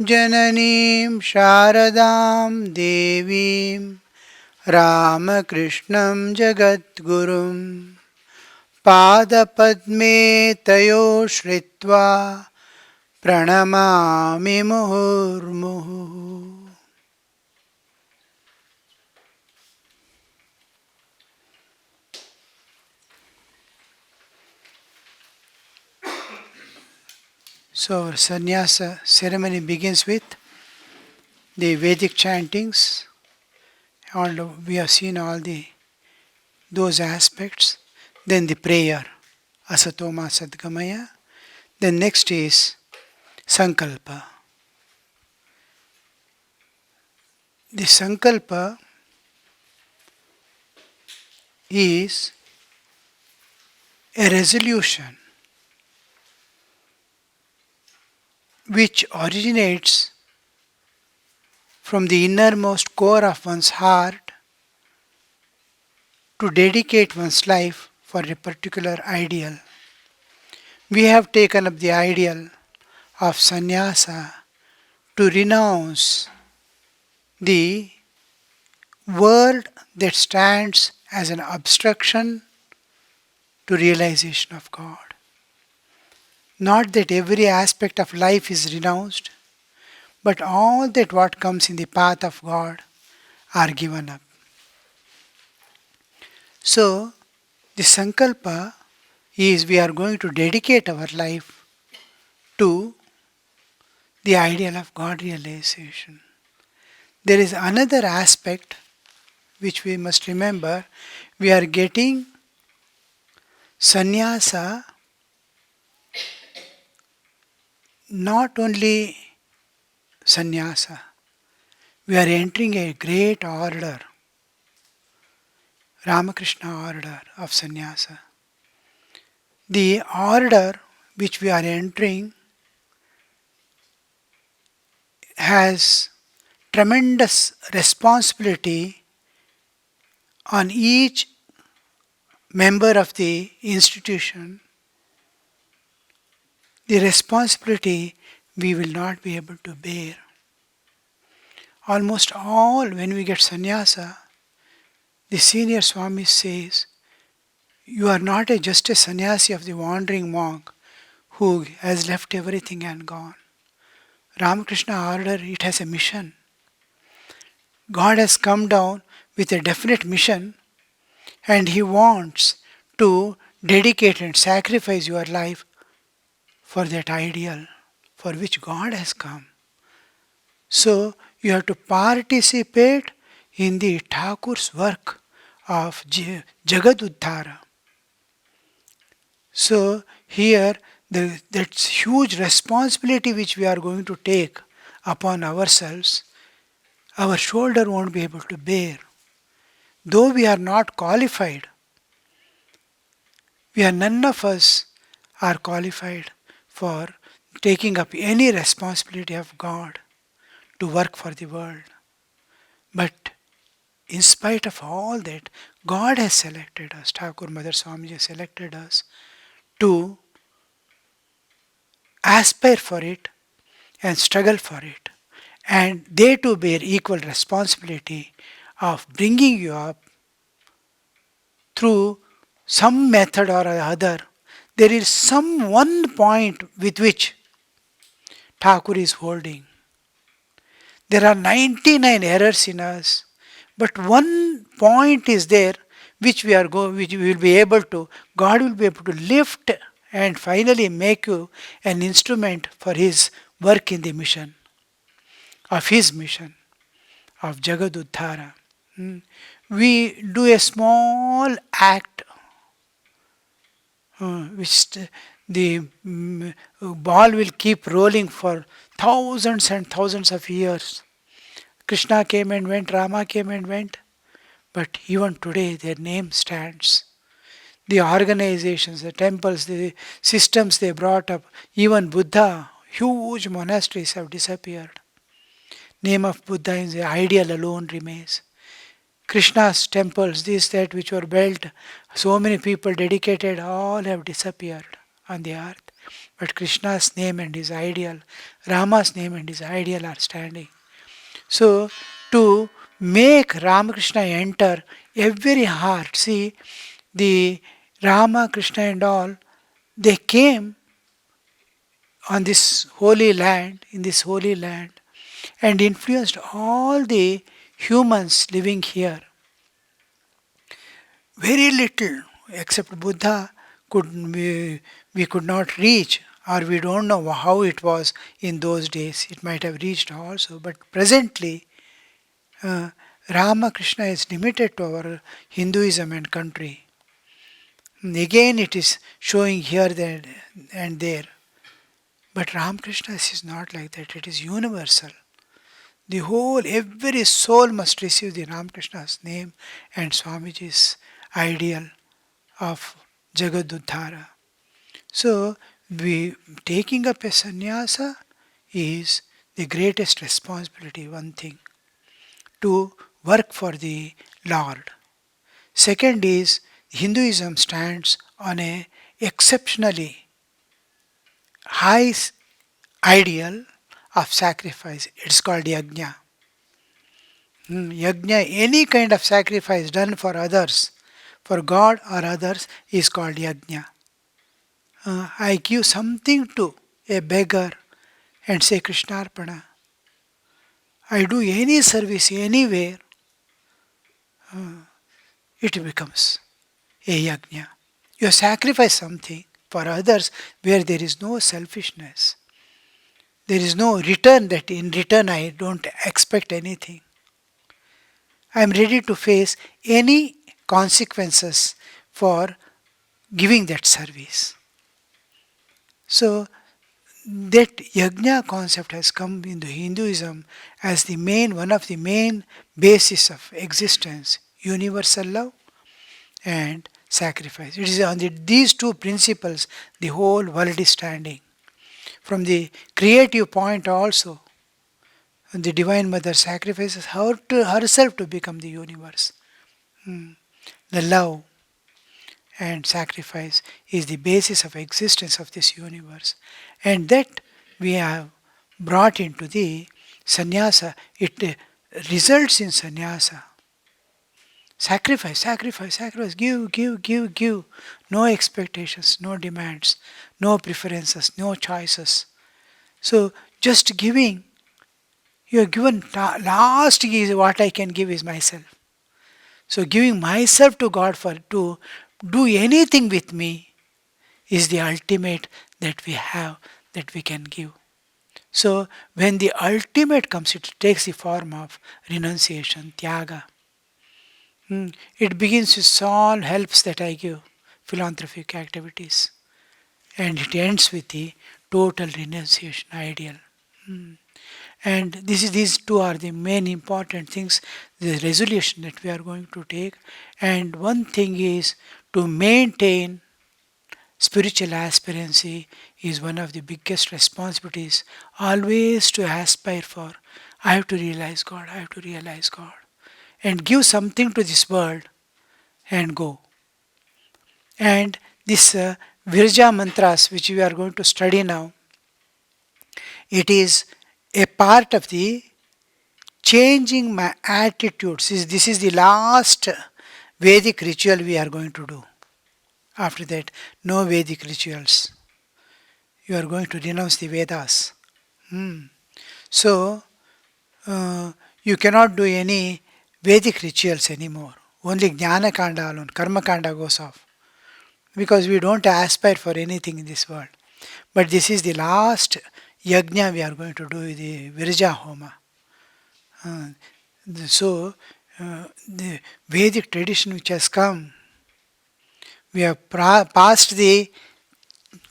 जननीं शारदां देवीं रामकृष्णं जगद्गुरुं पादपद्मे तयो श्रित्वा प्रणमामि मुहुर्मुहुः. So our sannyasa ceremony begins with the Vedic chantings. All we have seen all those aspects. Then the prayer, Asatoma Sadgamaya. Then next is Sankalpa. The Sankalpa is a resolution which originates from the innermost core of one's heart to dedicate one's life for a particular ideal. We have taken up the ideal of sannyasa to renounce the world that stands as an obstruction to realization of God. Not that every aspect of life is renounced, but all that what comes in the path of God are given up. So, the sankalpa is we are going to dedicate our life to the ideal of God realization. There is another aspect which we must remember. We are getting sannyasa not only sannyasa, we are entering a great order, Ramakrishna order of sannyasa. The order which we are entering has tremendous responsibility on each member of the institution. The responsibility we will not be able to bear. Almost all, when we get sannyasa, the senior Swami says, you are not just a sannyasi of the wandering monk who has left everything and gone. Ramakrishna order, it has a mission. God has come down with a definite mission and He wants to dedicate and sacrifice your life for that ideal for which God has come. So you have to participate in the Thakur's work of Jagad Uddhara. So here that huge responsibility which we are going to take upon ourselves, our shoulder won't be able to bear. Though we are not qualified, none of us are qualified for taking up any responsibility of God to work for the world. But in spite of all that, God has selected us, Thakur Mother Swamiji has selected us to aspire for it and struggle for it. And they too bear equal responsibility of bringing you up through some method or other. There is some one point with which Thakur is holding. There are 99 errors in us, but one point is there which which we will be able to, God will be able to lift and finally make you an instrument for His work in the mission, of His mission, of Jagad Uddhara. We do a small act, the ball will keep rolling for thousands and thousands of years. Krishna came and went, Rama came and went, but even today their name stands. The organizations, the temples, the systems they brought up, even Buddha, huge monasteries have disappeared. Name of Buddha is the ideal alone remains. Krishna's temples, this, that, which were built, so many people dedicated, all have disappeared on the earth. but Krishna's name and his ideal, Rama's name and his ideal are standing. So, to make Ramakrishna enter every heart, see, the Rama, Krishna, and all, they came on this holy land, in this holy land, and influenced all the humans living here. Very little, except Buddha, we could not reach, or we don't know how it was in those days. It might have reached also, but presently, uh, Ramakrishna is limited to our Hinduism and country. And again, it is showing here there and there. But Ramakrishna is not like that. It is universal. The whole, every soul must receive the Ramakrishna's name and Swamiji's ideal of Jagaduddhara. So, we taking up a sannyasa is the greatest responsibility, one thing, to work for the Lord. Second is Hinduism stands on a exceptionally high ideal of sacrifice. It's called yajna. Yajna, any kind of sacrifice done for others, for God or others, is called yajna. I give something to a beggar and say Krishnarpana. I do any service anywhere, it becomes a yajna. You sacrifice something for others where there is no selfishness. There is no return that in return I don't expect anything. I am ready to face any consequences for giving that service. So that yajna concept has come into Hinduism as the main one of the main basis of existence, universal love and sacrifice. It is on these two principles the whole world is standing. From the creative point also, the Divine Mother sacrifices herself to become the universe. The love and sacrifice is the basis of existence of this universe. And that we have brought into the sannyasa. It results in sannyasa. Sacrifice, sacrifice, sacrifice. Give, give, give, give. No expectations, no demands, no preferences, no choices. So just giving. You are given last is what I can give is myself. So giving myself to God for to do anything with me is the ultimate that we have, that we can give. So when the ultimate comes, it takes the form of renunciation, tyaga. It begins with small helps that I give, philanthropic activities, and it ends with the total renunciation ideal. And these two are the main important things, the resolution that we are going to take. And one thing is to maintain spiritual aspirancy is one of the biggest responsibilities. Always to aspire for, I have to realize God, I have to realize God. And give something to this world and go. And this Virja mantras which we are going to study now, it is a part of the changing my attitudes. This is the last Vedic ritual we are going to do. After that, no Vedic rituals. You are going to renounce the Vedas. So, you cannot do any Vedic rituals anymore. Only Jnana Kanda alone, Karma Kanda goes off. Because we don't aspire for anything in this world. But this is the last yajna we are going to do, the Virja Homa. So, the Vedic tradition which has come, we have passed the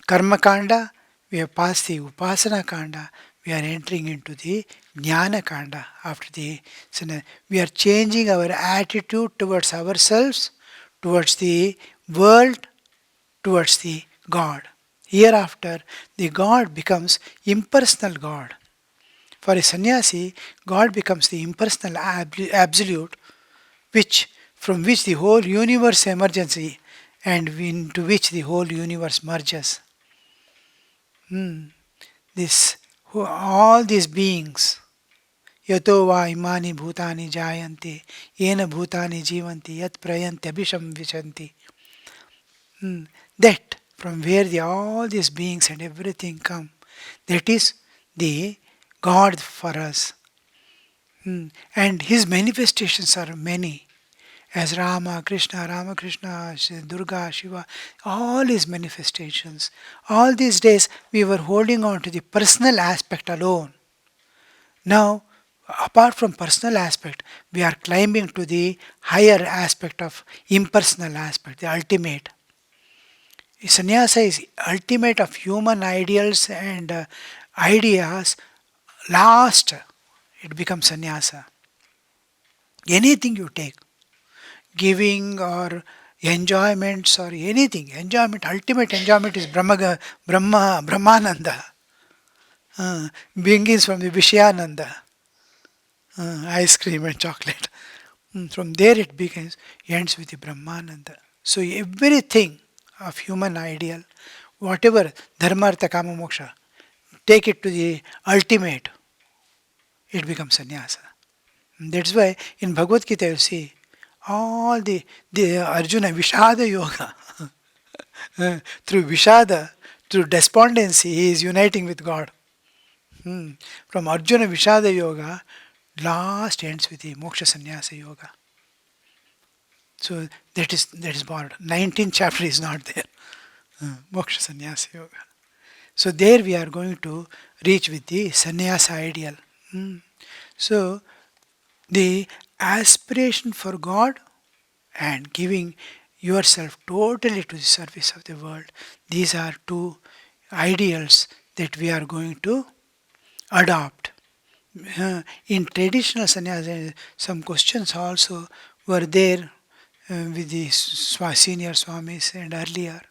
Karma Kanda, we have passed the Upasana Kanda, we are entering into the Jnana Kanda. After the, we are changing our attitude towards ourselves, towards the world, towards the God. Hereafter, the God becomes impersonal God. For a sannyasi, God becomes the impersonal absolute, from which the whole universe emerges and into which the whole universe merges. Hmm. This, all these beings, yato va imani bhutani jayanti, yena bhutani jivanti, yat prayanti abhisham vichanti. That from where all these beings and everything come, that is the God for us. And his manifestations are many. As Rama Krishna, Durga, Shiva, all his manifestations. All these days we were holding on to the personal aspect alone. Now, apart from personal aspect, we are climbing to the higher aspect of impersonal aspect, the ultimate. Sannyasa is ultimate of human ideals and ideas. Last, it becomes sannyasa. Anything you take, giving or enjoyments or anything, enjoyment, ultimate enjoyment is Brahmananda. Begins from the Vishyananda, ice cream and chocolate. From there it begins, ends with the Brahmananda. So everything of human ideal, whatever dharma, artha, kama, moksha, take it to the ultimate, it becomes sannyasa. That's why in Bhagavad Gita you see all the Arjuna Vishada Yoga. Through Vishada, through despondency, he is uniting with God. From Arjuna Vishada Yoga, last ends with the Moksha Sannyasa Yoga. So that is borrowed. 19th chapter is not there. Moksha Sannyasa Yoga. So there we are going to reach with the sannyasa ideal. So the aspiration for God and giving yourself totally to the service of the world. These are two ideals that we are going to adopt. In traditional sannyasa, some questions also were there with the senior swamis and earlier.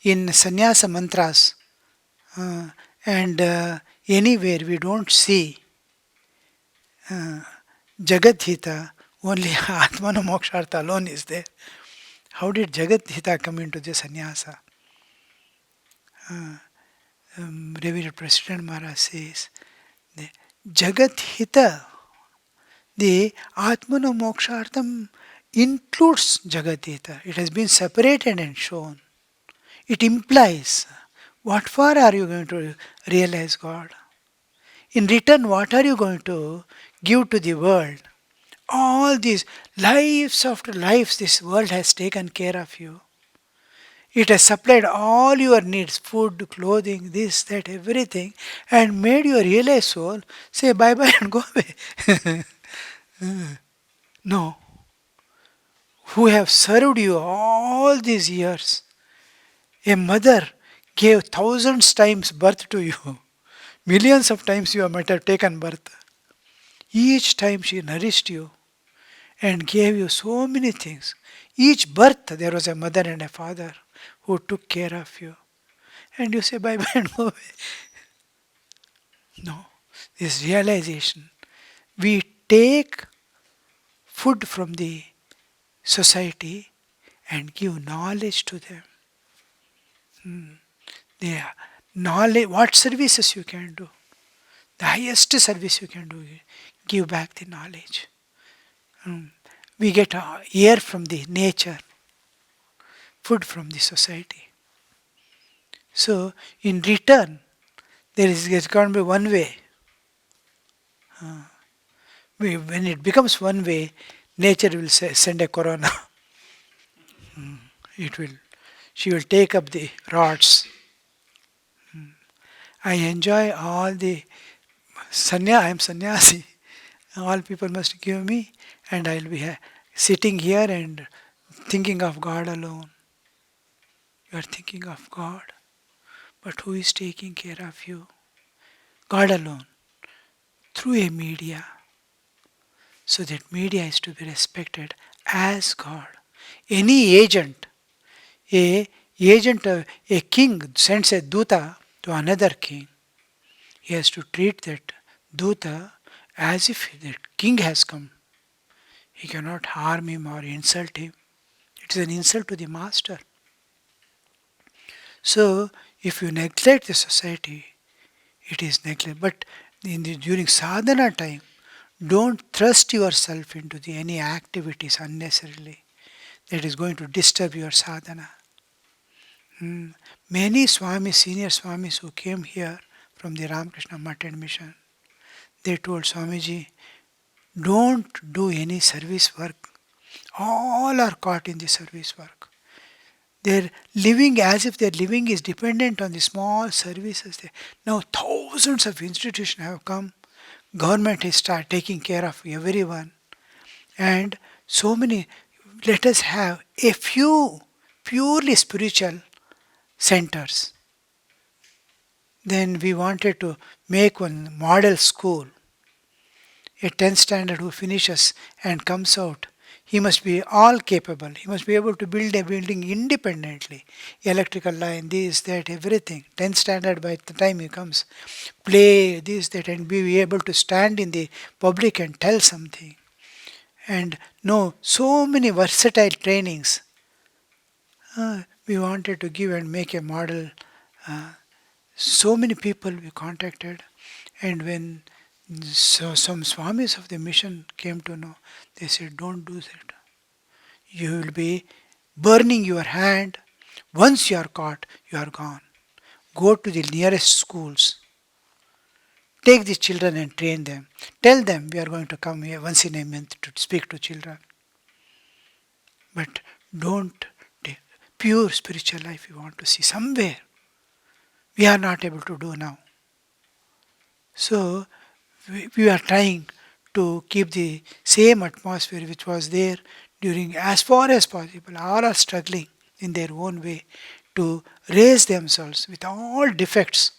In sannyasa mantras and anywhere we don't see Jagat Hita, only Atmana Mokshartha alone is there. How did Jagat Hita come into the sannyasa? Revered President Maharaj says, the Jagat Hita, the Atmana Mokshartham includes Jagat Hita. It has been separated and shown. It implies what for are you going to realize God? In return, what are you going to give to the world? All these lives after lives, this world has taken care of you. It has supplied all your needs, food, clothing, this, that, everything, and made your realized soul say bye bye and go away. No. Who have served you all these years. A mother gave thousands times birth to you. Millions of times you might have taken birth. Each time she nourished you and gave you so many things. Each birth there was a mother and a father who took care of you. And you say bye bye and go away. No. This realization. We take food from the society and give knowledge to them. The knowledge, what services you can do. The highest service you can do, give back the knowledge. We get air from the nature, food from the society. So in return, there's going to be one way. When it becomes one way, nature will send a corona. It will. She will take up the rods. I enjoy all the I am sannyasi. All people must give me, and I will be sitting here and thinking of God alone. You are thinking of God, but who is taking care of you? God alone, through a media. So that media is to be respected as God. Any agent, a agent, a king sends a duta to another king. He has to treat that duta as if the king has come. He cannot harm him or insult him. It is an insult to the master. So If you neglect the society, it is neglect. But during sadhana time, don't thrust yourself into any activities unnecessarily that is going to disturb your sadhana. Hmm. Many Swamis, senior Swamis who came here from the Ramakrishna Math and Mission, they told Swamiji, don't do any service work. All are caught in the service work. They're living as if their living is dependent on the small services. Now thousands of institutions have come. Government is start taking care of everyone. And so many, let us have a few purely spiritual centers. Then we wanted to make one model school. A 10th standard who finishes and comes out, he must be all capable. He must be able to build a building independently. Electrical line, this, that, everything. 10th standard by the time he comes. Play, this, that, and be able to stand in the public and tell something. And no, so many versatile trainings. We wanted to give and make a model. So many people we contacted. And when some Swamis of the mission came to know, they said, don't do that. You will be burning your hand. Once you are caught, you are gone. Go to the nearest schools. Take the children and train them. Tell them we are going to come here once in a month to speak to children. But don't take pure spiritual life you want to see somewhere. We are not able to do now. So we are trying to keep the same atmosphere which was there during as far as possible. All are struggling in their own way to raise themselves with all defects.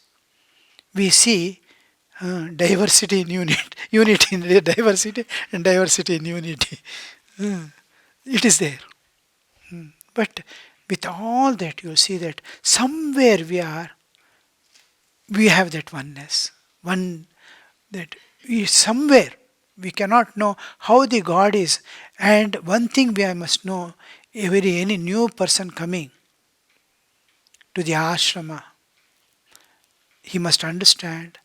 We see diversity in unity in diversity and diversity in unity. Uh, it is there. But with all that, you'll see that somewhere we have that oneness. One that somewhere we cannot know how the God is. And one thing we must know, any new person coming to the ashrama, he must understand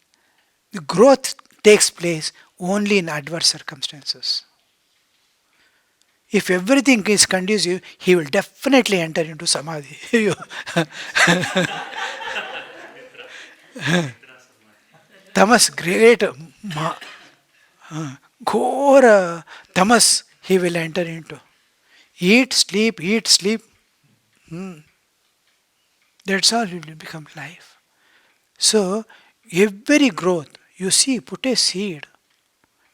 the growth takes place only in adverse circumstances. If everything is conducive, he will definitely enter into samadhi. Tamas, great, ghora tamas, he will enter into. Eat, sleep. Hmm. That's all it will become life. So, every growth, you see, put a seed.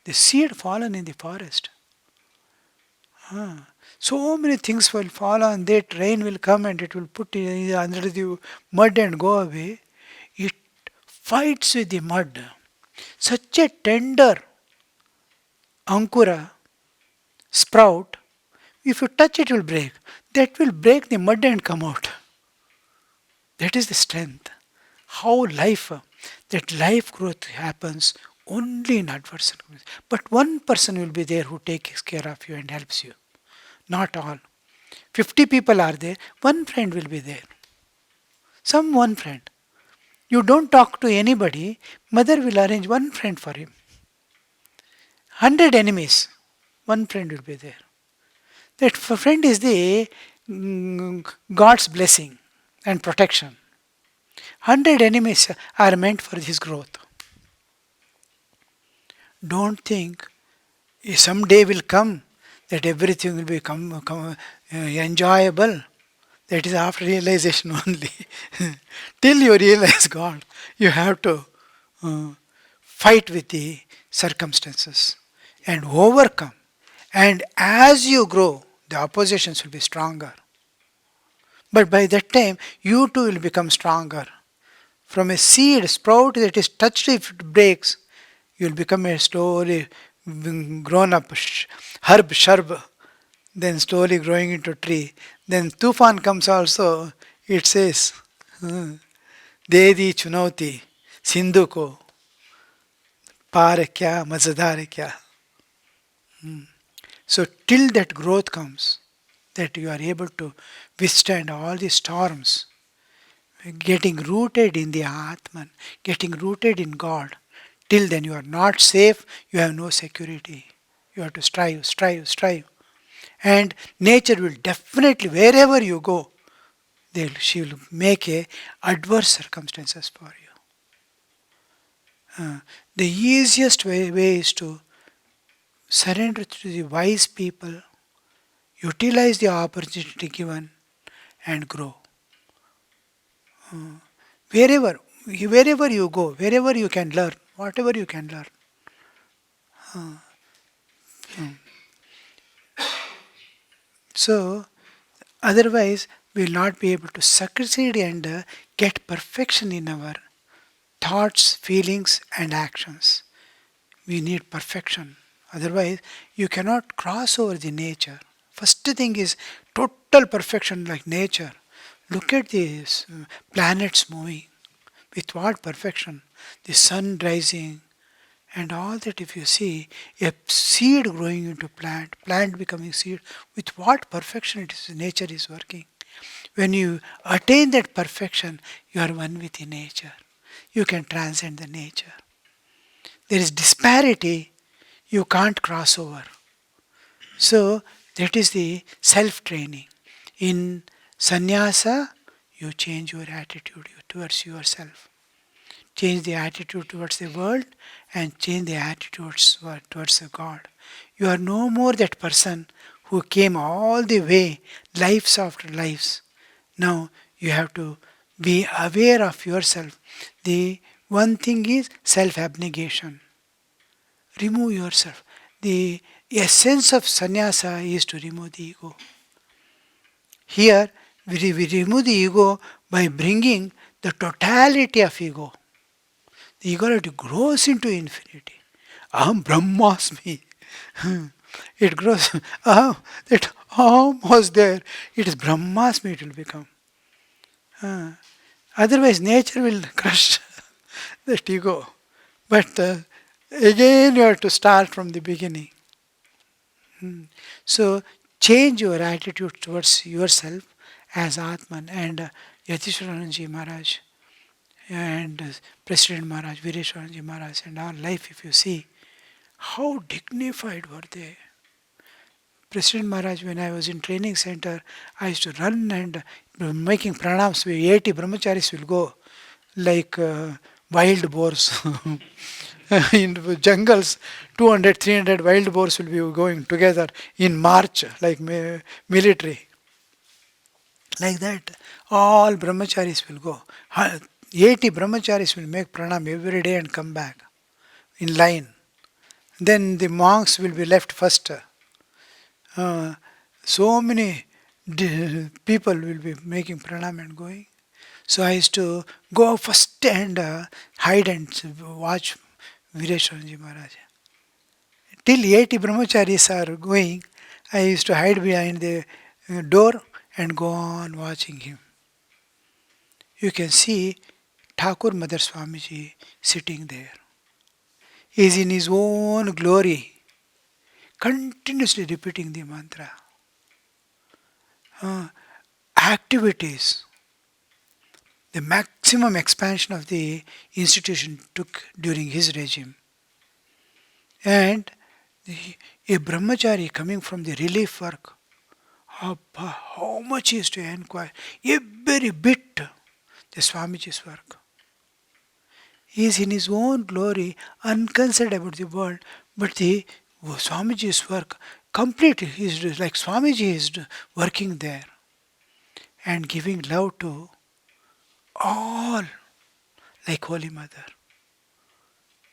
The seed fallen in the forest. So many things will fall on that, rain will come and it will put under the mud and go away. It fights with the mud. Such a tender ankura, sprout, if you touch it will break. That will break the mud and come out. That is the strength. How that life growth happens only in adverse circumstances. But one person will be there who takes care of you and helps you. Not all. 50 people are there, one friend will be there. Some one friend. You don't talk to anybody, mother will arrange one friend for him. 100 enemies, one friend will be there. That friend is the God's blessing and protection. 100 enemies are meant for his growth. Don't think some day will come that everything will become enjoyable. That is after realization only. Till you realize God, you have to fight with the circumstances and overcome. And as you grow, the oppositions will be stronger. But by that time, you too will become stronger. From a seed sprout that is touched, if it breaks, you will become a slowly grown up herb, shrub, then slowly growing into tree. Then Tufan comes also, it says, Dedi chunauti, Sindhu ko, paar kya, mazadar kya. So till that growth comes, that you are able to withstand all the storms, getting rooted in the Atman, getting rooted in God. Till then, you are not safe, you have no security. You have to strive, strive, strive. And nature will definitely, wherever you go, she will make a adverse circumstances for you. The easiest way is to surrender to the wise people, utilize the opportunity given, and grow. Wherever, wherever you go, wherever you can learn, whatever you can learn. So, otherwise, we will not be able to succeed and get perfection in our thoughts, feelings, and actions. We need perfection. Otherwise, you cannot cross over the nature. First thing is total perfection like nature. Look at these planets moving. With what perfection? The sun rising and all that if you see a seed growing into plant, plant becoming seed, with what perfection it is nature is working. When you attain that perfection, you are one with the nature. You can transcend the nature. There is disparity, you can't cross over. So that is the self-training. In sannyasa, you change your attitude towards yourself. Change the attitude towards the world and change the attitudes towards the God. You are no more that person who came all the way, lives after lives. Now you have to be aware of yourself. The one thing is self abnegation. Remove yourself. The essence of sannyasa is to remove the ego. Here, we remove the ego by bringing the totality of ego. The egoity grows into infinity. Aham Brahmasmi. It grows. Aham, that Aham was there. It is Brahmasmi it will become. Otherwise, nature will crush that ego. But again, you have to start from the beginning. So, change your attitude towards yourself as Atman and Yatishwaranji Maharaj and President Maharaj, Vireshwaranji Maharaj, and our life, if you see, how dignified were they. President Maharaj, when I was in training center, I used to run and making pranams. 80 brahmacharis will go like wild boars. In the jungles, 200, 300 wild boars will be going together in march like military. Like that, all brahmacharis will go. 80 brahmacharis will make pranam every day and come back in line. Then the monks will be left first. So many people will be making pranam and going. So I used to go first and hide and watch Vireshwaranji Maharaj. Till 80 brahmacharis are going, I used to hide behind the door and go on watching him. You can see Thakur Mother Swamiji sitting there. He is in his own glory, continuously repeating the mantra. Activities, the maximum expansion of the institution took during his regime. And a brahmachari coming from the relief work, how much he is to inquire, every bit the Swamiji's work. He is in his own glory, unconcerned about the world, but the Swamiji's work, complete, is like Swamiji is working there and giving love to all, like Holy Mother.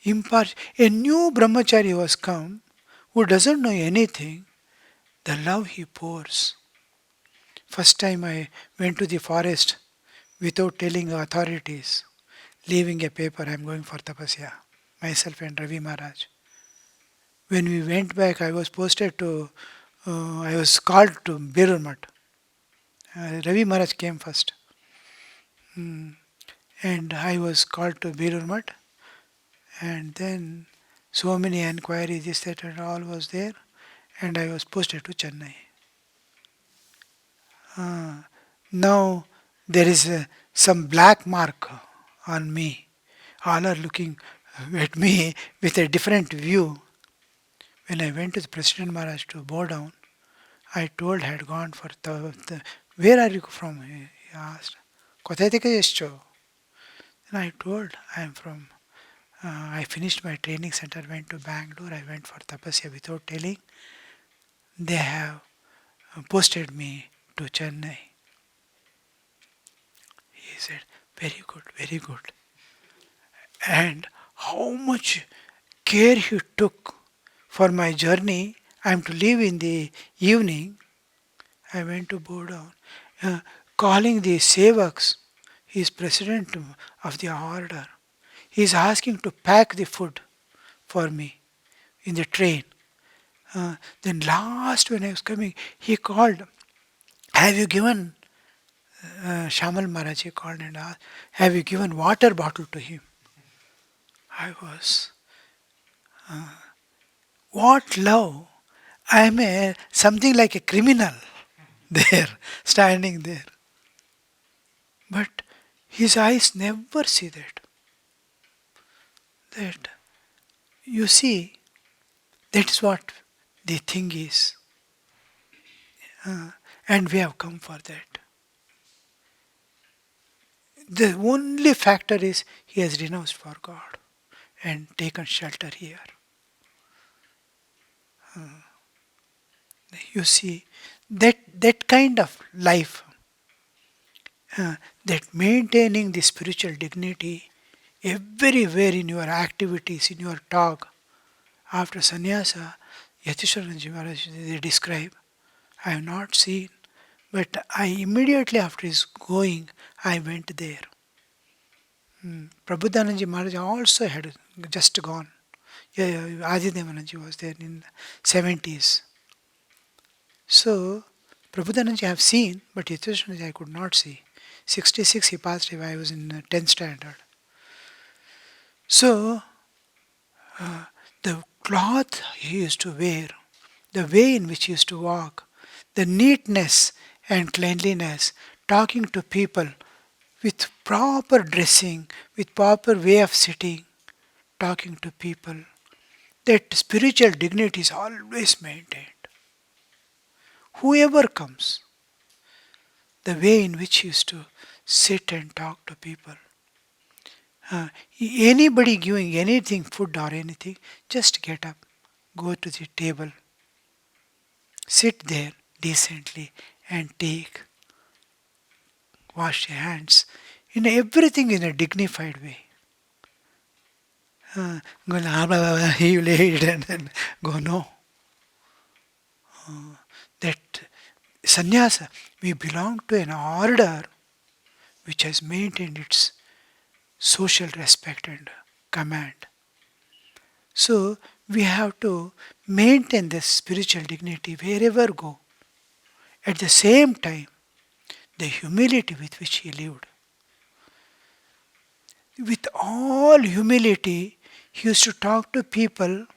A new brahmachari was come who doesn't know anything, the love he pours. First time I went to the forest without telling authorities, leaving a paper, I am going for tapasya, myself and Ravi Maharaj. When we went back, I was I was called to Birur Mutt. Ravi Maharaj came first. And I was called to Birur Mutt. And then so many enquiries, this, that, and all was there. And I was posted to Chennai. Now there is some black mark on me. All are looking at me with a different view. When I went to the President Maharaj to bow down, I told I had gone for where are you from? He asked. Kothai থেকে এসছো? And I told I am from. I finished my training center, went to Bangalore. I went for tapasya without telling. They have posted me to Chennai. He said, very good, very good. And how much care he took for my journey. I am to leave in the evening. I went to bow down. Calling the Sevaks, he is president of the order. He is asking to pack the food for me in the train. Then last when I was coming, he called, have you given, Shamal Maharaj he called and asked, have you given water bottle to him? I was, what love? I am something like a criminal there, standing there. But his eyes never see that. That, you see, that is what the thing is. And we have come for that. The only factor is he has renounced for God and taken shelter here. You see, that kind of life, that maintaining the spiritual dignity everywhere in your activities, in your talk, after sannyasa, Yatishwaranji Maharaj, they describe, I have not seen, but I immediately after his going, I went there. Prabhudananji Maharaj also had just gone. Yeah, Adidevananji was there in 70s. So, Prabhudananji I have seen, but Yatishwaranji I could not see. 66 he passed away, I was in 10th standard. So, the cloth he used to wear, the way in which he used to walk, the neatness and cleanliness, talking to people with proper dressing, with proper way of sitting, talking to people, that spiritual dignity is always maintained. Whoever comes, the way in which he used to sit and talk to people. Anybody giving anything, food or anything, just get up, go to the table, sit there decently and take, wash your hands, in everything in a dignified way. Go, you late and then go, no. That sannyasa, we belong to an order which has maintained its social respect and command. So we have to maintain this spiritual dignity wherever go. At the same time, the humility with which he lived. With all humility, he used to talk to people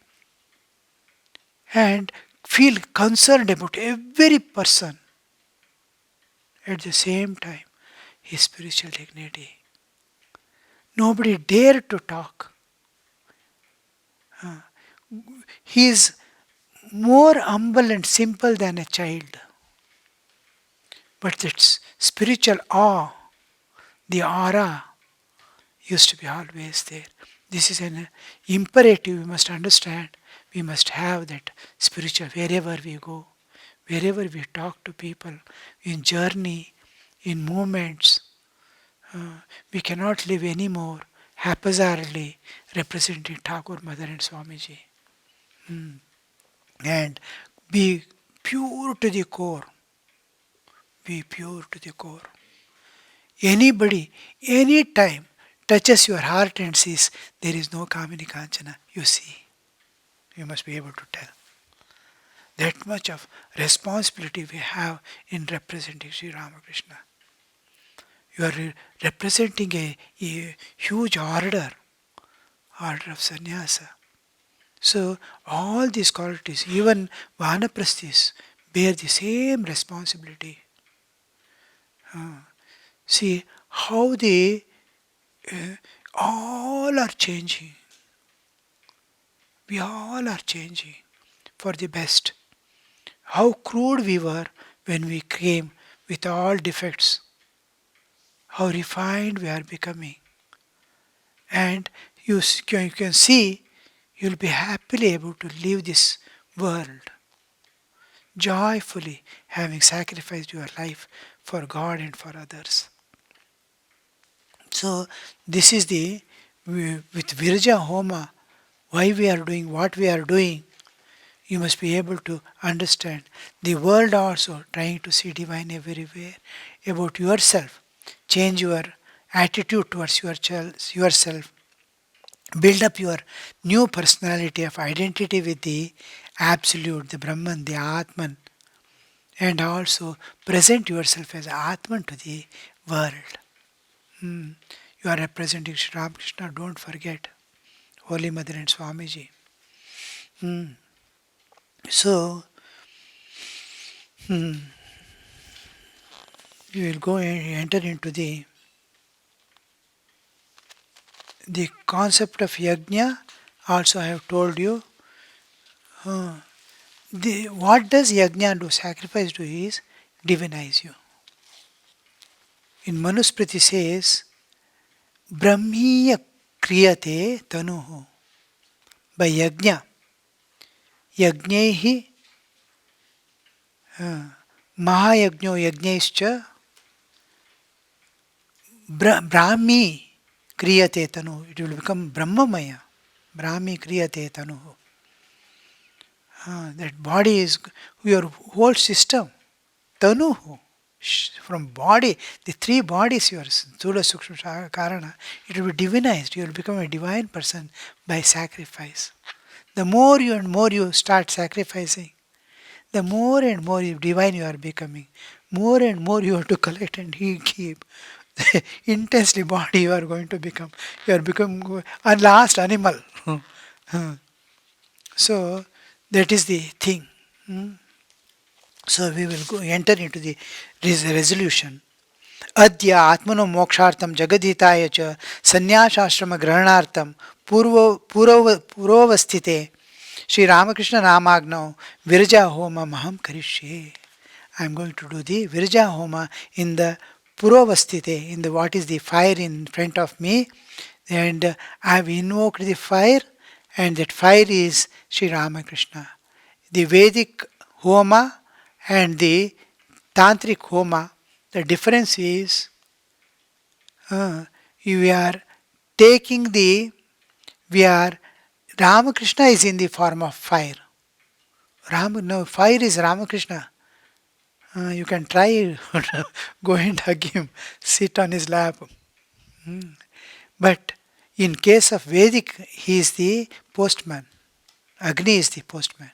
and feel concerned about every person. At the same time, his spiritual dignity. Nobody dared to talk. He is more humble and simple than a child. But that spiritual awe, the aura, used to be always there. This is an imperative we must understand. We must have that spiritual wherever we go, wherever we talk to people, in journey, in movements. We cannot live anymore haphazardly representing Thakur, Mother and Swamiji. And be pure to the core. Be pure to the core. Anybody, anytime touches your heart and says, there is no Kamini Kanchana, you see. You must be able to tell. That much of responsibility we have in representing Sri Ramakrishna. You are representing a huge order of sannyasa. So all these qualities, even vanaprasthis, bear the same responsibility. See how the all are changing. We all are changing for the best. How crude we were when we came with all defects. How refined we are becoming. And you can see you'll be happily able to leave this world joyfully, having sacrificed your life for God and for others. So this is the with Virja Homa, why we are doing what we are doing. You must be able to understand. The world also trying to see divine everywhere about yourself. Change your attitude towards yourself. Build up your new personality of identity with the Absolute, the Brahman, the Atman, and also present yourself as Atman to the world. Hmm. You are representing Sri Ramakrishna, don't forget. Holy Mother and Swamiji. Hmm. So, we will go and enter into the concept of yajna. Also, I have told you. What does yajna do? Sacrifice do is divinize you. In Manusmriti says, Brahmiya kriyate tanuhu. By yajna, yajnaihi mahayajno yajnaischa brahmi kriyate tanu. It will become brahmamaya. Brahmi kriyate tanu. That body is your whole system. Tanu. From body, the three bodies yours, Sthula Sukshma Karana, it will be divinized. You will become a divine person by sacrifice. The more you and more you start sacrificing, the more and more divine you are becoming. More and more you have to collect and keep. Intensely body you are going to become. You are become a last animal. So that is the thing. So we will go enter into the resolution. अद्य आत्मनो मोक्षार्थम जगदीताय च संन्यासाश्रम ग्रहणार्थम पूर्ववस्थिते Shri Ramakrishna नामाग्नौ Viraja home Meham करिष्ये. I am going to do the Virja Homa in the Purovastite, in the what is the fire in front of me, and I have invoked the fire, and that fire is Sri Ramakrishna. The Vedic Homa and the Tantric Homa, the difference is we are taking we are, Ramakrishna is in the form of fire. No, fire is Ramakrishna. You can try, go and hug him, sit on his lap. But in case of Vedic, he is the postman. Agni is the postman.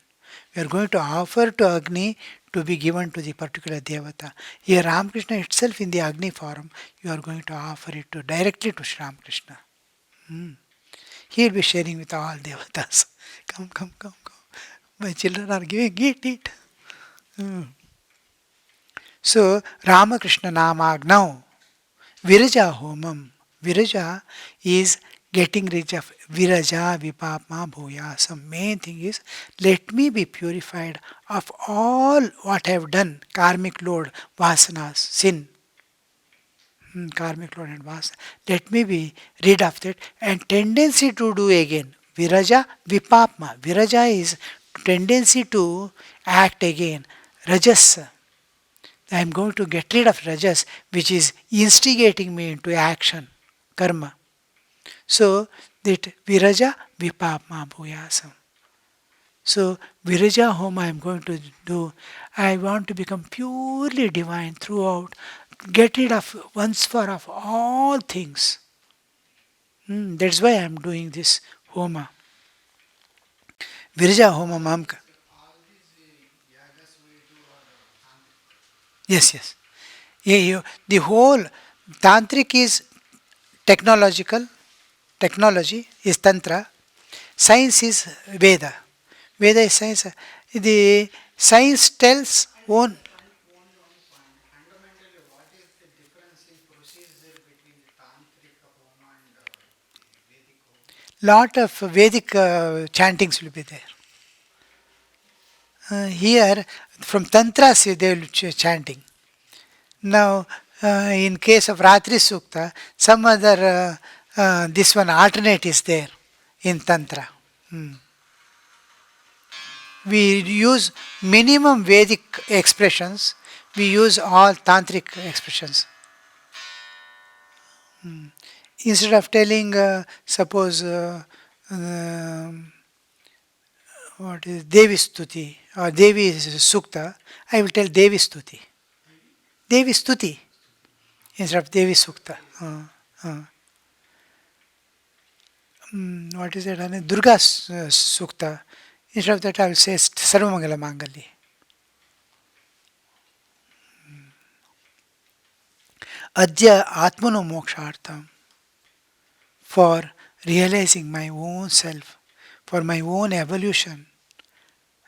We are going to offer to Agni to be given to the particular Devata. Here Ramakrishna itself in the Agni form, you are going to offer it to directly to Sri Ramakrishna. He will be sharing with all Devatas. Come, come, come, come. My children are giving, eat. So, Ramakrishna Namagnau, Viraja Homam. Viraja is getting rid of Viraja Vipapma Bhuya. Some main thing is, let me be purified of all what I have done, karmic load, vasanas, sin. Karmic load and vasana. Let me be rid of that and tendency to do again. Viraja Vipapma. Viraja is tendency to act again. Rajas. I am going to get rid of rajas, which is instigating me into action, karma. So that viraja vipapma bhuyasam. So viraja homa I am going to do. I want to become purely divine throughout. Get rid of once for of all things. That's why I am doing this homa. Viraja homa mamka. Yes, yes. The whole tantric is technological. Technology is Tantra, science is Veda. Veda is science. The science tells one. Lot of Vedic chantings will be there. Here, from Tantras, they will chanting. Now, in case of Ratri Sukta, some other, this one alternate is there in Tantra. Hmm. We use minimum Vedic expressions, we use all Tantric expressions. Instead of telling, suppose, um, what is Devi Stuti or Devi Sukta, I will tell Devi Stuti. Devi Stuti instead of Devi Sukta. Uh. What is it? Durga Sukta. Instead of that, I will say Sarvamangala Mangali. Adya Atmano Mokshartham. For realizing my own self, for my own evolution.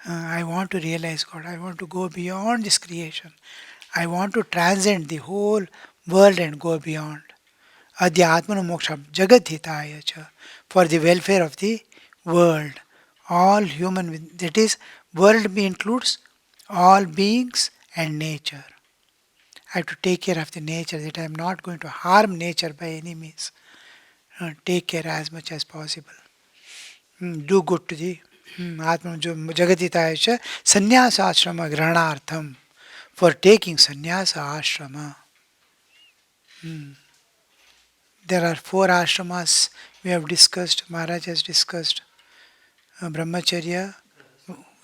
I want to realize God. I want to go beyond this creation. I want to transcend the whole world and go beyond. Adya Atmano Moksham Jagat Hitaya cha. For the welfare of the world. All human, that is, world includes all beings and nature. I have to take care of the nature, that I am not going to harm nature by any means. Take care as much as possible. Do good to the Atma Jagatitaya cha sannyasa ashrama granartham. For taking sannyasa ashrama. There are four ashramas we have discussed, Maharaj has discussed. Brahmacharya,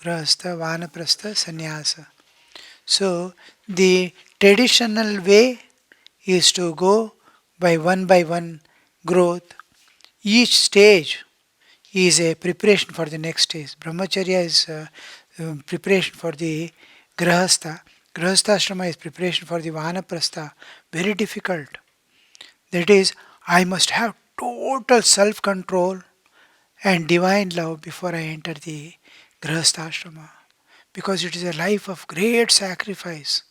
Grahastha, Vanaprastha, Sannyasa. So the traditional way is to go by one growth. Each stage is a preparation for the next stage. Brahmacharya is preparation for the Grahastha. Grahastha ashrama is preparation for the Vanaprastha. Very difficult. That is, I must have total self control and divine love before I enter the Grahastha ashrama. Because it is a life of great sacrifice.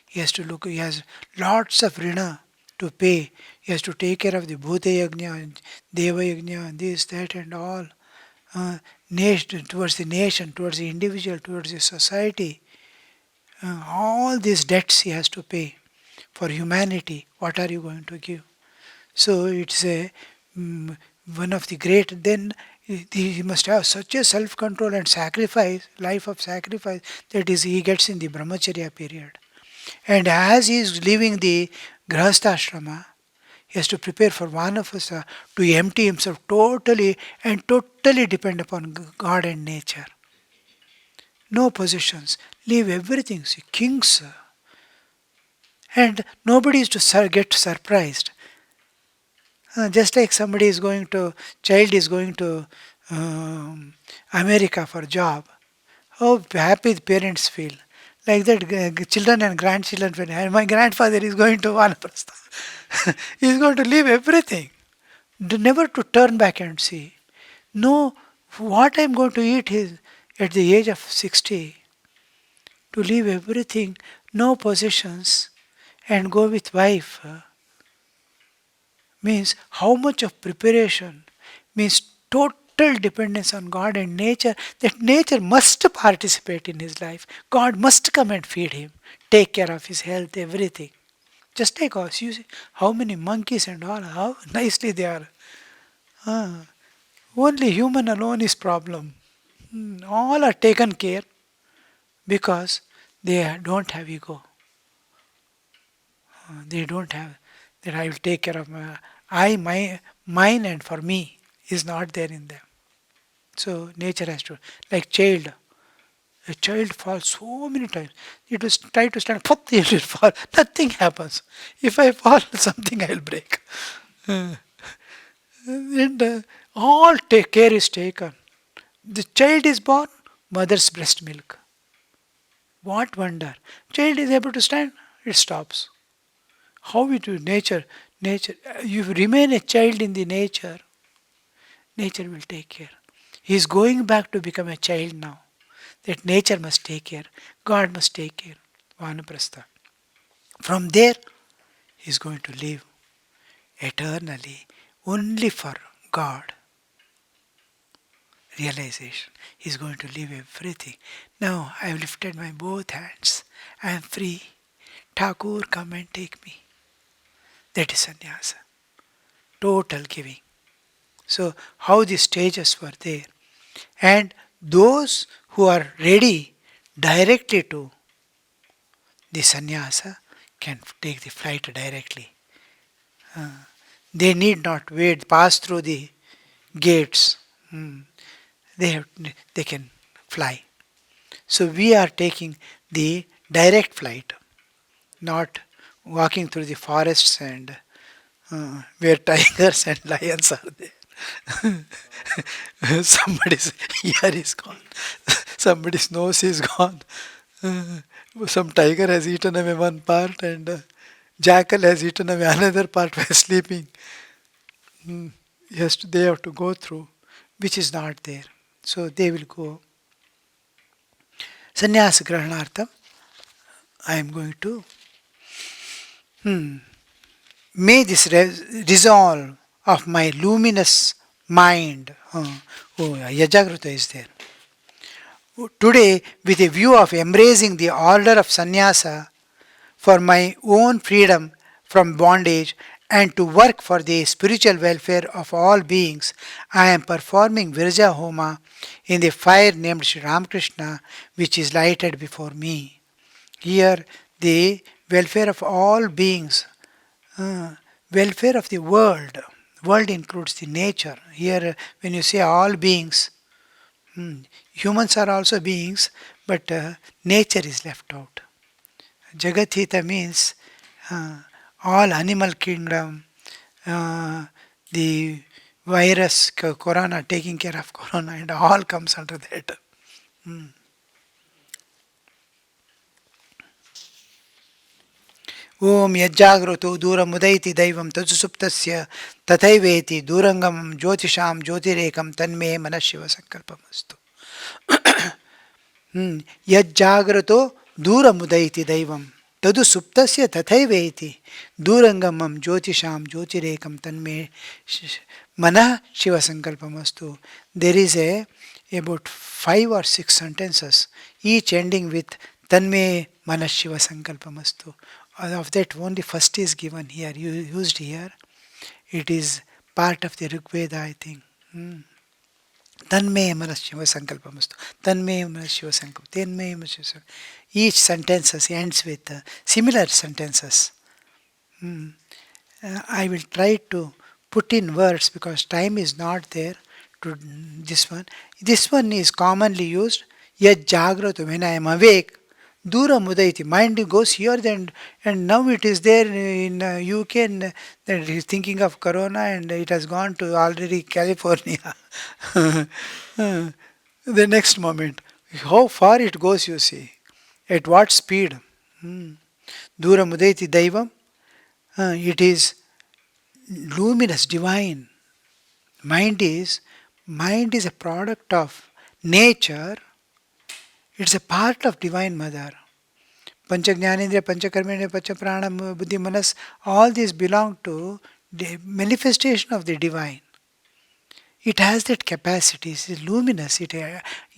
He has to look, he has lots of rina to pay. He has to take care of the Bhuta Yajna, Deva Yajna, this, that, and all. Nation, towards the nation, towards the individual, towards the society. All these debts he has to pay for humanity. What are you going to give? So it's a one of the great. Then he must have such a self-control and sacrifice, life of sacrifice, that is he gets in the brahmacharya period. And as he is leaving the grahastha ashrama, he has to prepare for vanapasa to empty himself totally and totally depend upon God and nature. No possessions, leave everything. See, kings, and nobody is to get surprised. Just like somebody is going to, child is going to America for job, how happy the parents feel. Like that, children and grandchildren feel. And my grandfather is going to Vanaprastha. He is going to leave everything, never to turn back and see. No, what I am going to eat is at the age of 60, to leave everything, no possessions, and go with wife. Means how much of preparation, means total dependence on God and nature, that nature must participate in his life. God must come and feed him, take care of his health, everything. Just take us, you see how many monkeys and all, how nicely they are. Ah, only human alone is problem. All are taken care because they don't have ego. They don't have that I will take care of mine and for me is not there in them. So nature has to, like child. A child falls so many times. It will try to stand, pop, it will fall. Nothing happens. If I fall, something I will break. And all take care is taken. The child is born, mother's breast milk. What wonder? Child is able to stand, it stops. How it will nature. You remain a child in the nature, nature will take care. He is going back to become a child now. That nature must take care, God must take care. Vanaprastha. From there, he is going to live eternally only for God. realization. He's going to leave everything. Now I have lifted my both hands. I am free. Thakur, come and take me. That is sannyasa. Total giving. So, how the stages were there. And those who are ready directly to the sannyasa can take the flight directly. They need not wait, pass through the gates. Hmm. They can fly. So we are taking the direct flight, not walking through the forests and where tigers and lions are there. Somebody's ear is gone. Somebody's nose is gone. Uh, some tiger has eaten away one part and jackal has eaten away another part while sleeping. Yes, they have to go through, which is not there. So they will go. Sannyasa Grahanartham, I am going to may this resolve of my luminous mind. Oh, Yajagrata is there. Today, with a view of embracing the order of sannyasa for my own freedom from bondage and to work for the spiritual welfare of all beings, I am performing Virja Homa in the fire named Sri Ramakrishna, which is lighted before me. Here, the welfare of all beings, uh, welfare of the world. World includes the nature. Here, when you say all beings, humans are also beings, but nature is left out. Jagathita means all animal kingdom, uh, the virus, corona, taking care of corona, and all comes under that. ओम यज्जाग्रतो दूरमुदैति दैवं तजुसुप्तस्य तथैवेति दूरंगम ज्योतिषाम ज्योतिरेकम तन्मे मनः शिव संकल्पमस्तु यज्जाग्रतो दूरमुदैति दैवं तदु सुप्तस्य तथैवेति दूरंगमम ज्योतिषाम ज्योतिरेकम तन्मे मनः Shiv संकल्पमस्तु. There is a about 5 or 6 sentences, each ending with tanme manah shiva sankalpamastu. Of that, only first is given here, used here. It is part of the Rig Veda, I think. Tanme manas shiva sankalpamastu. Tanme manas shiva sankalpam. Tanme manas shiva sankalpam. Each sentence ends with similar sentences. I will try to put in words because time is not there to this one. This one is commonly used. Yat jagrata, when I am awake, Dura Mudaiti, mind goes here and now it is there in UK and that he's thinking of Corona and it has gone to already California. The next moment, how far it goes, you see, at what speed. Dura Mudaiti Daivam, it is luminous, divine. Mind is a product of nature. It's a part of Divine Mother. Pancha Jnanendriya, Pancha Karmendriya, Pancha Prana, Buddhi, Manas, all these belong to the manifestation of the Divine. It has that capacity, it's luminous.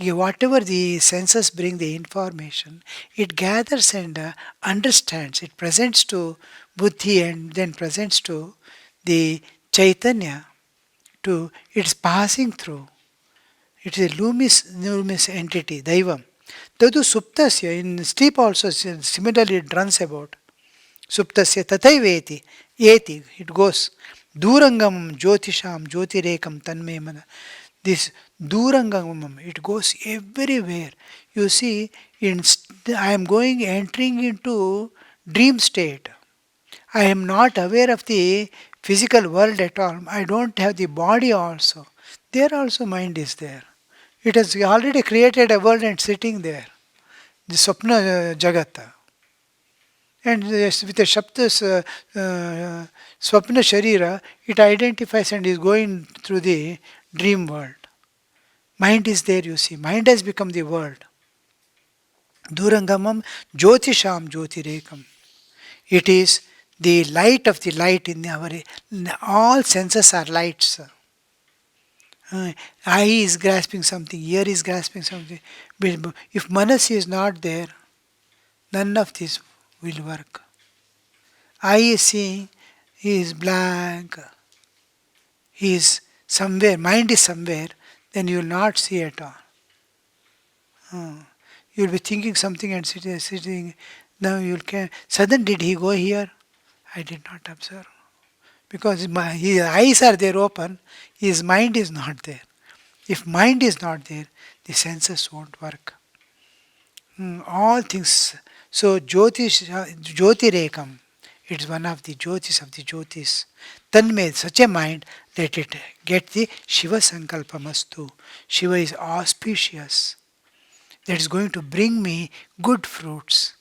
Whatever the senses bring the information, it gathers and understands. It presents to Buddhi and then presents to the Chaitanya. It's passing through. It is a luminous entity, Daivam. Tadu suptasya, in sleep also similarly it runs about. Suptasya tathai eti, it goes. Durangamam jyotisham jyotirekam tanme mana. This durangamam, it goes everywhere. You see, I am entering into dream state. I am not aware of the physical world at all. I don't have the body also. There also mind is there. It has already created a world and sitting there. The Swapna Jagata. And with the Shaptas Swapna Sharira, it identifies and is going through the dream world. Mind is there, you see. Mind has become the world. Durangamam Jyotisham Jyotirekam. It is the light of the light in our all senses are lights. Uh, eye is grasping something, ear is grasping something. But if Manas is not there, none of this will work. Eye is seeing, he is blank, he is somewhere, mind is somewhere, then you will not see at all. Uh, you will be thinking something and sitting. Now you can. Suddenly, did he go here? I did not observe because his eyes are there open, his mind is not there. If mind is not there, the senses won't work. All things. So Jyotirekam, it's one of the Jyotis of the Jyotis. Tanmay, such a mind, let it get the Shiva Sankalpamastu. Shiva is auspicious. That is going to bring me good fruits.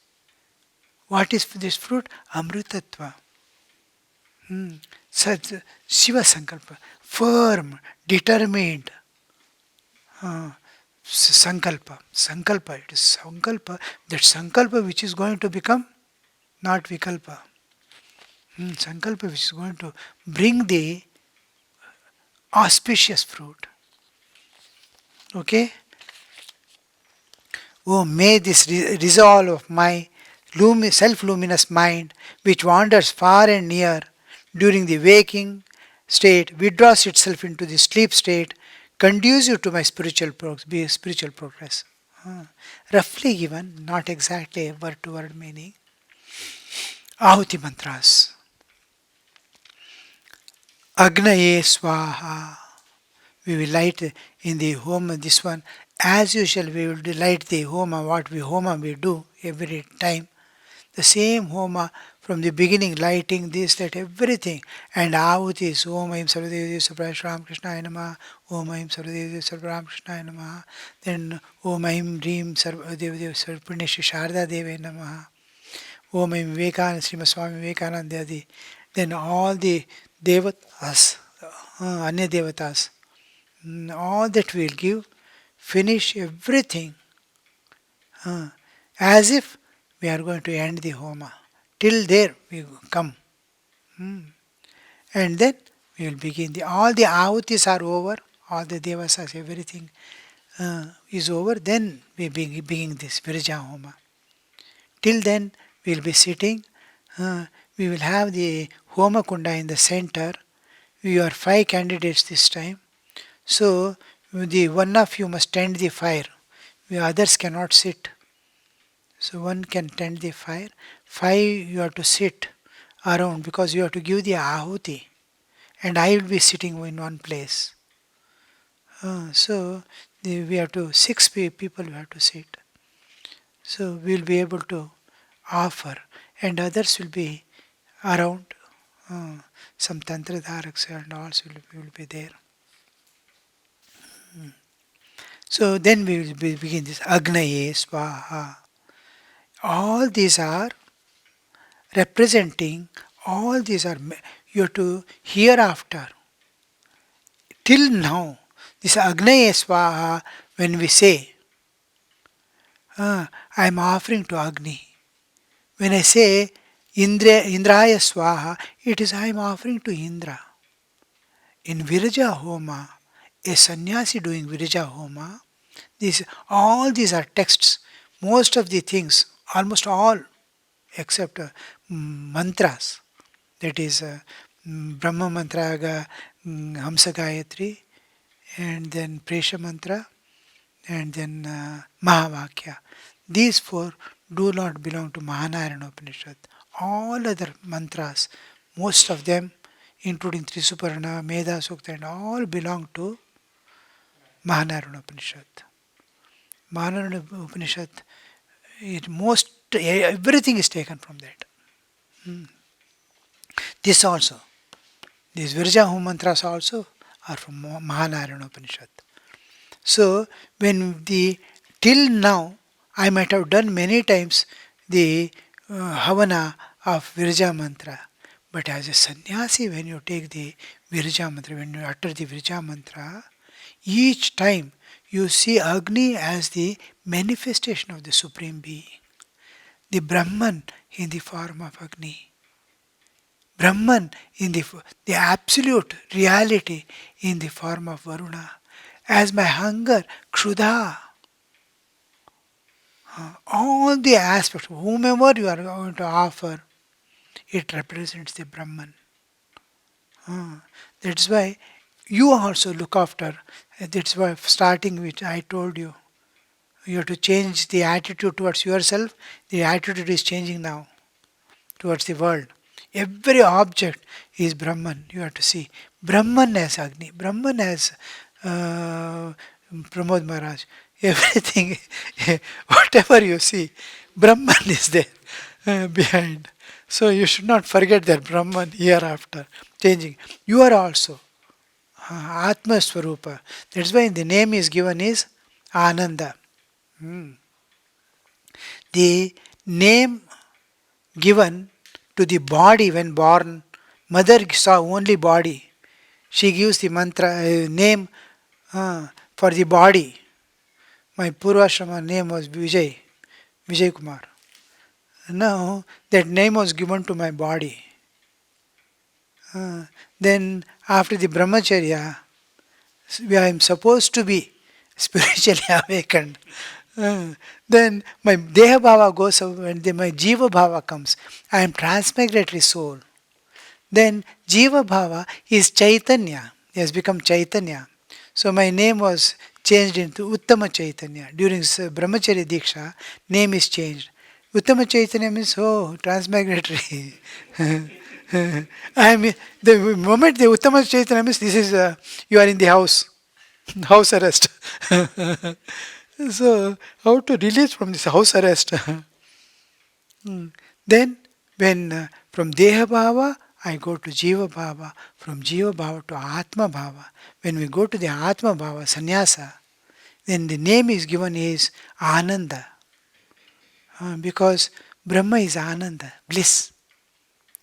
What is this fruit? Amritattva. Such Shiva Sankalpa. Firm, determined. uh, Sankalpa. Sankalpa. It is Sankalpa. That Sankalpa which is going to become not Vikalpa. Sankalpa which is going to bring the auspicious fruit. Okay? Oh, may this resolve of my self-luminous mind, which wanders far and near during the waking state, withdraws itself into the sleep state, conducive to my spiritual progress. Roughly given, not exactly word-to-word meaning. Ahuti mantras. Agnaye Swaha. We will light in the home this one. As usual, we will light the homa, what we homa we do every time. The same homa from the beginning, lighting this, that, everything. And ahuti is Om Aim Sarvadevi Sarvaraja Ram Krishnaya Namaha, Om Aim Sarvadevi Sarvaram Krishnaya Namaha, then Om Aim Dream Sarvadevi Sarpuneshi Sharda Deve Namaha, Om Aim Vivekananda Srimad Swami Vivekananda Adi. Then all the devatas, Anya devatas, all that we'll give, finish everything as if we are going to end the homa. Till there we come. And then we will begin. All the ahutis are over, all the devasas, everything is over. Then we begin this Virja Homa. Till then we will be sitting. We will have the Homa Kunda in the center. We are 5 candidates this time. So the one of you must tend the fire. The others cannot sit. So one can tend the fire. 5 you have to sit around because you have to give the ahuti. And I will be sitting in one place. So we have to, 6 people we have to sit. So we will be able to offer and others will be around. Some Tantra Dharaks and also will be there. So then we will begin this Agnaye Swaha. All these are representing, all these are, you have to hereafter, till now, this Agnaye Swaha, when we say, I am offering to Agni. When I say Indraya Swaha, it is I am offering to Indra. In Viraja Homa, a sannyasi doing Viraja Homa, all these are texts. Most of the things, almost all, except mantras, that is Brahma Mantra, Hamsa Gayatri, and then Presha Mantra, and then Mahavakya. These 4 do not belong to Mahanayana Upanishad. All other mantras, most of them, including Trisuparna, Meda Sukta, and all belong to Mahanayana Upanishad. Mahanayana Upanishad, everything is taken from that. This also, these Virja Hum mantras also are from Mahanayana Upanishad. So, till now, I might have done many times the Havana of Virja mantra. But as a sannyasi, when you take the Virja mantra, when you utter the Virja mantra, each time you see Agni as the manifestation of the Supreme Being, the Brahman in the form of Agni. Brahman in the absolute reality in the form of Varuna. As my hunger, Kshuddha, all the aspects, whomever you are going to offer, it represents the Brahman. That's why you also look after. That's why starting which I told you, you have to change the attitude towards yourself. The attitude is changing now towards the world. Every object is Brahman. You have to see Brahman as Agni, Brahman as uh, Pramod Maharaj. Everything, whatever you see, Brahman is there behind. So you should not forget that Brahman hereafter changing. You are also Atma Swarupa. That's why the name is given is Ananda. Hmm. The name given to the body when born, mother saw only body. She gives the mantra name for the body. My Purvashrama name was Vijay Kumar. Now that name was given to my body. Uh, then after the brahmacharya, I am supposed to be spiritually awakened. Uh, then my Deha Bhava goes away and then my Jiva Bhava comes. I am transmigratory soul. Then Jiva Bhava is Chaitanya. He has become Chaitanya. So my name was changed into Uttama Chaitanya. During Brahmacharya Diksha, name is changed. Uttama Chaitanya means, oh, transmigratory. I mean, the moment the Uttama Chaitanya means, this is, you are in the house, house arrest. So, how to release from this house arrest? Then, when from Deha Bhava, I go to Jiva Bhava, from Jiva Bhava to Atma Bhava. When we go to the Atma Bhava, Sannyasa, then the name is given is Ananda, because Brahma is Ananda, bliss.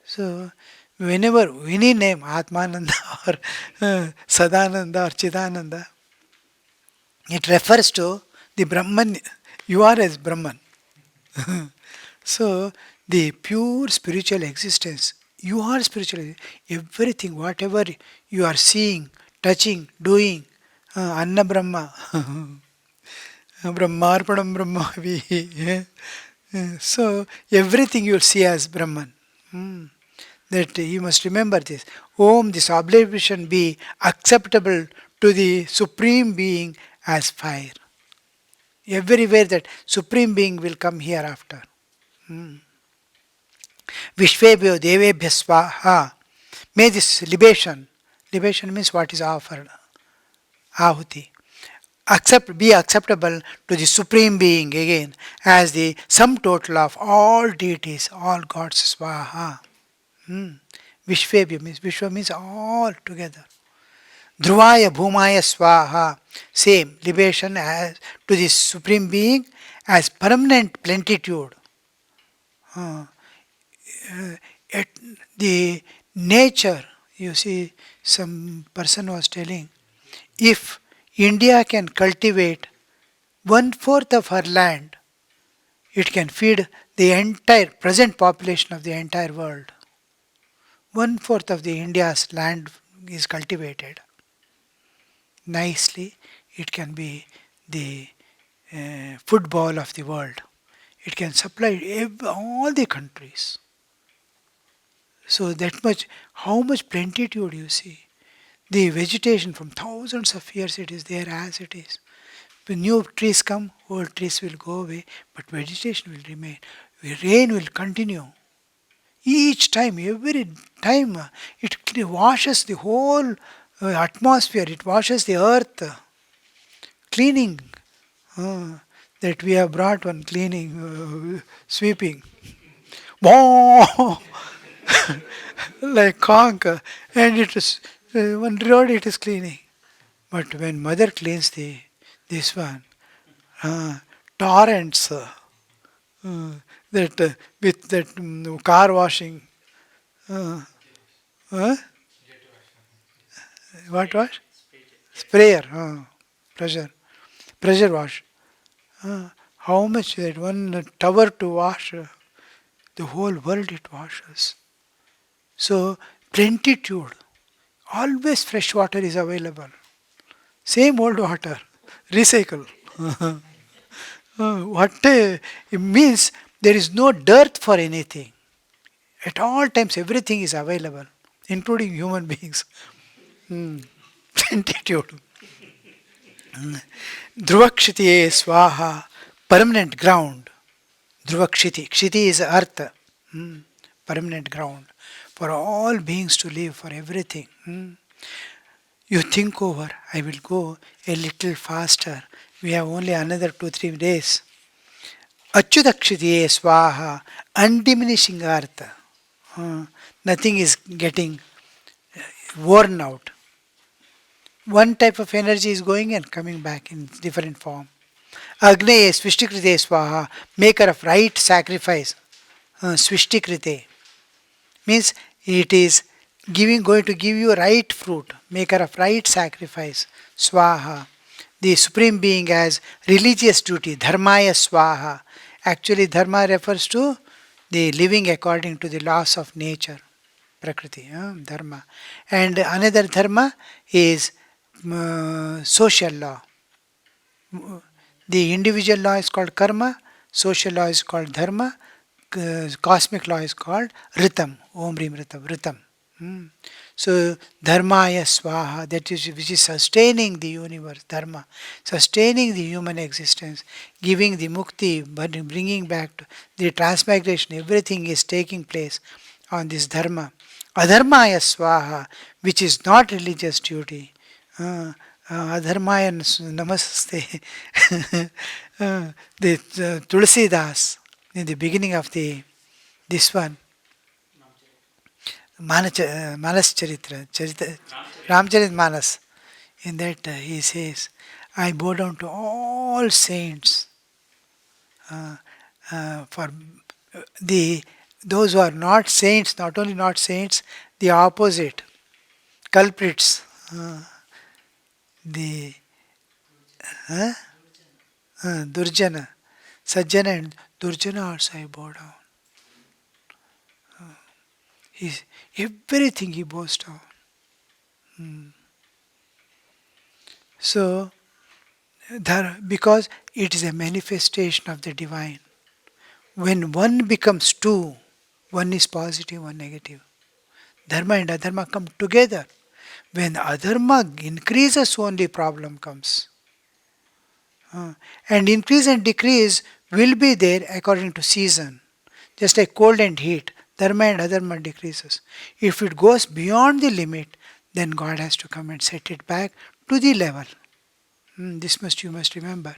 So, whenever any name, Atmananda or Sadananda or Chidananda, it refers to the Brahman. You are as Brahman. So, the pure spiritual existence, you are spiritual. Everything, whatever you are seeing, touching, doing, Anna Brahma, Brahmarpanam Brahmavi. So, everything you will see as Brahman. Hmm. That you must remember this. Om, this obligation be acceptable to the Supreme Being as fire. Everywhere that Supreme Being will come hereafter. Vishvebhyo devebhya swaha. May this libation means what is offered, ahuti, be acceptable to the Supreme Being again as the sum total of all deities, all gods, swaha. Hmm. Vishvebhya means, Vishwa means all together. Dhruvaya bhumaya swaha. Same libation as to the Supreme Being as permanent plenitude. Uh, at the nature, you see, some person was telling, if India can cultivate one fourth of her land, it can feed the entire present population of the entire world. One fourth of the India's land is cultivated nicely. It can be the football of the world. It can supply all the countries. So that much, how much plenitude you see. The vegetation from thousands of years it is there as it is. When new trees come, old trees will go away, but vegetation will remain. Rain will continue. Each time, every time, it washes the whole atmosphere, it washes the earth, cleaning. Uh, that we have brought one cleaning, sweeping. Wow! Like conch, and it is one road it is cleaning. But when mother cleans this one, uh, torrents that with that car washing, uh, uh, what wash? Sprayer, pressure wash. How much that one tower to wash, the whole world it washes. So, plenitude. Always fresh water is available. Same old water. Recycle. What it means there is no dearth for anything. At all times, everything is available, including human beings. Hmm. Plenitude. Dhruvakshitiye swaha, permanent ground. Dhruvakshiti. Kshiti is earth. Hmm. Permanent ground. For all beings to live, for everything. Hmm. You think over, I will go a little faster. We have only another 2 3 days. Achyutakshitiye swaha, undiminishing earth. Nothing is getting worn out. One type of energy is going and coming back in different form. Agnaye Swishtikrite Swaha, maker of right sacrifice. Swishtikrite means it is going to give you right fruit, maker of right sacrifice. Swaha, the Supreme Being as religious duty, Dharmaya Swaha. Actually, Dharma refers to the living according to the laws of nature, Prakriti, Dharma. And another Dharma is social law. The individual law is called karma, social law is called dharma, cosmic law is called ritam, om rim ritam, ritam. Hmm. So dharmaya swaha, that is which is sustaining the universe, dharma, sustaining the human existence, giving the mukti, but bringing back to the transmigration, everything is taking place on this dharma. Adharmaya swaha, which is not religious duty. Uh, Adharmaya namaste. The Tulsi Das in the beginning of the this one Manas Charitra, Ramcharit Manas. In that he says, I bow down to all saints uh, for the those who are not saints, not only not saints, the opposite culprits, the uh, Durjana, Sajjana and Durjana also I bow down. He's, everything he bows down. So, because it is a manifestation of the divine. When one becomes two, one is positive, one negative. Dharma and adharma come together. When adharma increases, only problem comes. And increase and decrease will be there according to season. Just like cold and heat, dharma and adharma decreases. If it goes beyond the limit, then God has to come and set it back to the level. This must you must remember.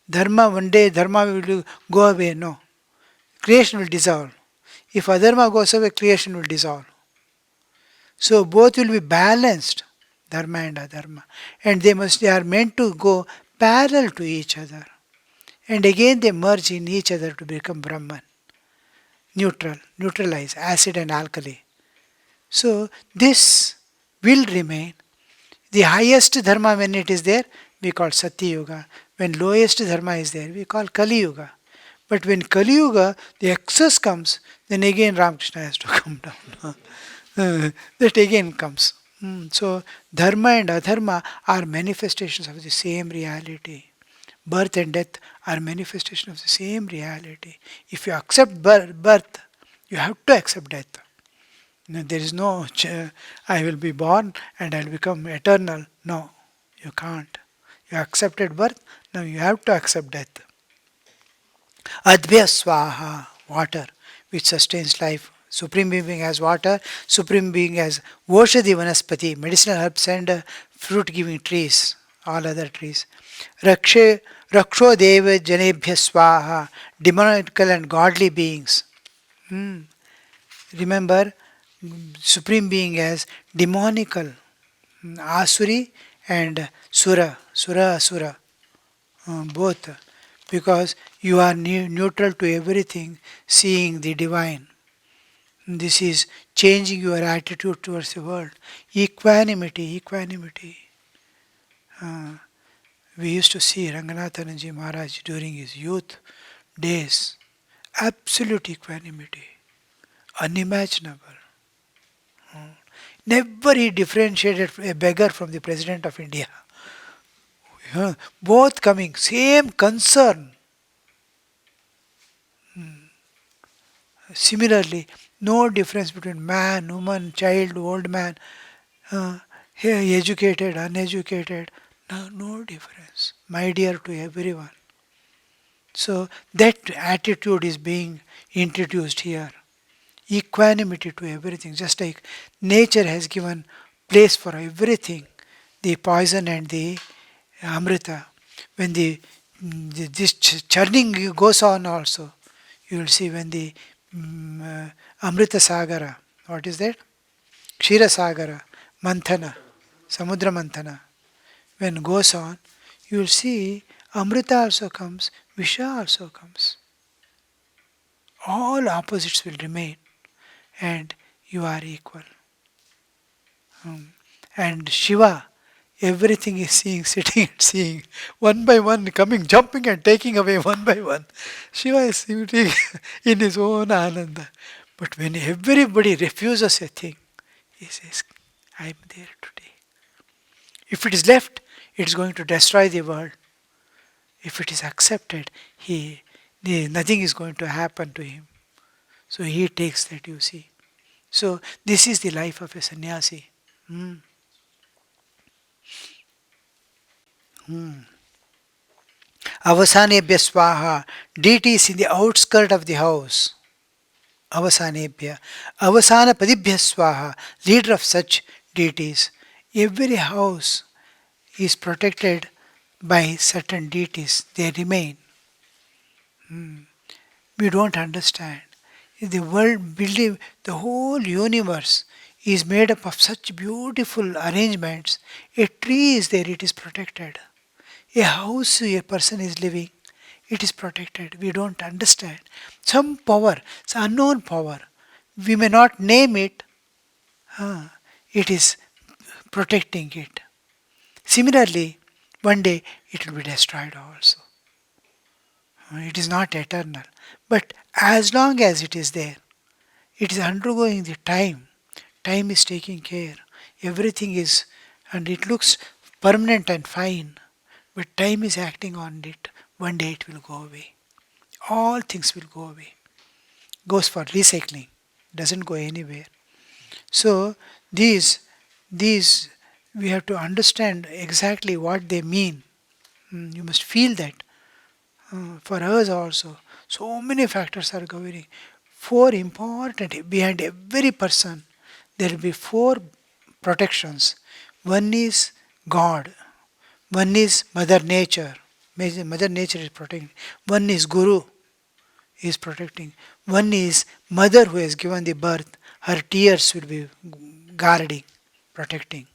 Dharma, one day dharma will go away. No. Creation will dissolve. If adharma goes away, creation will dissolve. So both will be balanced, dharma and adharma. And they are meant to go parallel to each other. And again they merge in each other to become Brahman. Neutralize acid and alkali. So this will remain. The highest dharma when it is there, we call Satya Yuga. When lowest dharma is there, we call Kali Yuga. But when Kali Yuga, the excess comes, then again Ramakrishna has to come down. That again comes. So dharma and adharma are manifestations of the same reality. Birth and death are manifestations of the same reality. If you accept birth, you have to accept death. No, there is no, I will be born and I'll become eternal. No, you can't. You accepted birth, now you have to accept death. Advya Swaha, water, which sustains life. Supreme Being has water, Supreme Being has Voshadhi Vanaspati, medicinal herbs and fruit giving trees, all other trees. Raksho Deva Janebhya Swaha, demonical and godly beings. Remember, Supreme Being as demonical, Asuri and Asura, both, because you are neutral to everything, seeing the divine. This is changing your attitude towards the world. Equanimity. We used to see Ranganathananji Maharaj during his youth days. Absolute equanimity. Unimaginable. Never he differentiated a beggar from the President of India. Yeah, both coming, same concern. Similarly, no difference between man, woman, child, old man, uh, educated, uneducated. No, no difference. My dear to everyone. So that attitude is being introduced here. Equanimity to everything, just like nature has given place for everything, the poison and the amrita. When this churning goes on also, you will see when the amrita sagara, what is that? Kshira sagara, manthana, samudra manthana. When goes on, you will see amrita also comes, visha also comes. All opposites will remain, and you are equal. And Shiva, everything is seeing, sitting and seeing, one by one, coming, jumping and taking away one by one. Shiva is sitting in his own ananda. But when everybody refuses a thing, he says, I am there today. If it is left, it is going to destroy the world. If it is accepted, nothing is going to happen to him. So he takes that, you see. So this is the life of a sannyasi. Hmm. Hmm. Avasanebhya swaha. Deities in the outskirt of the house. Avasanebhya. Avasana padibhya swaha. Leader of such deities. Every house is protected by certain deities. They remain. We don't understand. The world building, the whole universe is made up of such beautiful arrangements. A tree is there, it is protected. A house a person is living, it is protected. We don't understand. Some power, some unknown power, we may not name it, uh, it is protecting it. Similarly, one day it will be destroyed also. It is not eternal. But as long as it is there, it is undergoing the time. Time is taking care. Everything is, and it looks permanent and fine. But time is acting on it. One day it will go away. All things will go away. Goes for recycling. Doesn't go anywhere. So these we have to understand exactly what they mean. You must feel that. For us also, so many factors are governing. Four important behind every person. There will be four protections. One is God. One is Mother Nature. Mother Nature is protecting. One is Guru is protecting. One is Mother who has given the birth. Her tears will be guarding, protecting.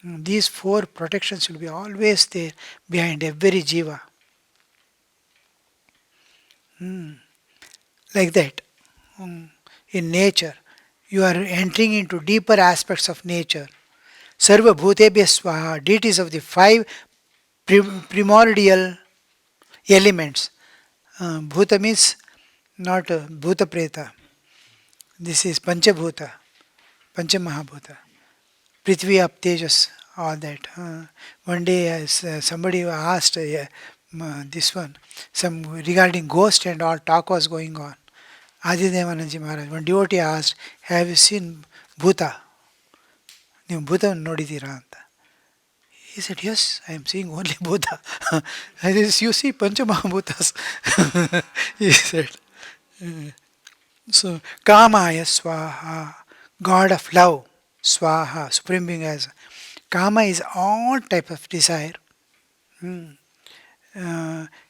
These four protections will be always there behind every jiva. Like that. In nature, you are entering into deeper aspects of nature. Sarva Bhutebhya Swaha, deities of the five primordial elements. Bhuta means not Bhuta Preta. This is Panchabhuta, Panchamahabhuta. Prithvi up Tejas, all that. One day somebody asked this one, some regarding ghost and all talk was going on. Adidevananji Maharaj, one devotee asked, have you seen Bhuta? ನೀವು ಭೂತ ನೋಡಿದ್ದೀರಾ ಅಂತ. He said, yes, I am seeing only Bhuta. I said, you see Panchamahabhutas. He said. So, Kamaya Swaha, God of love, Swaha, Supreme Being as. Kama is all type of desire.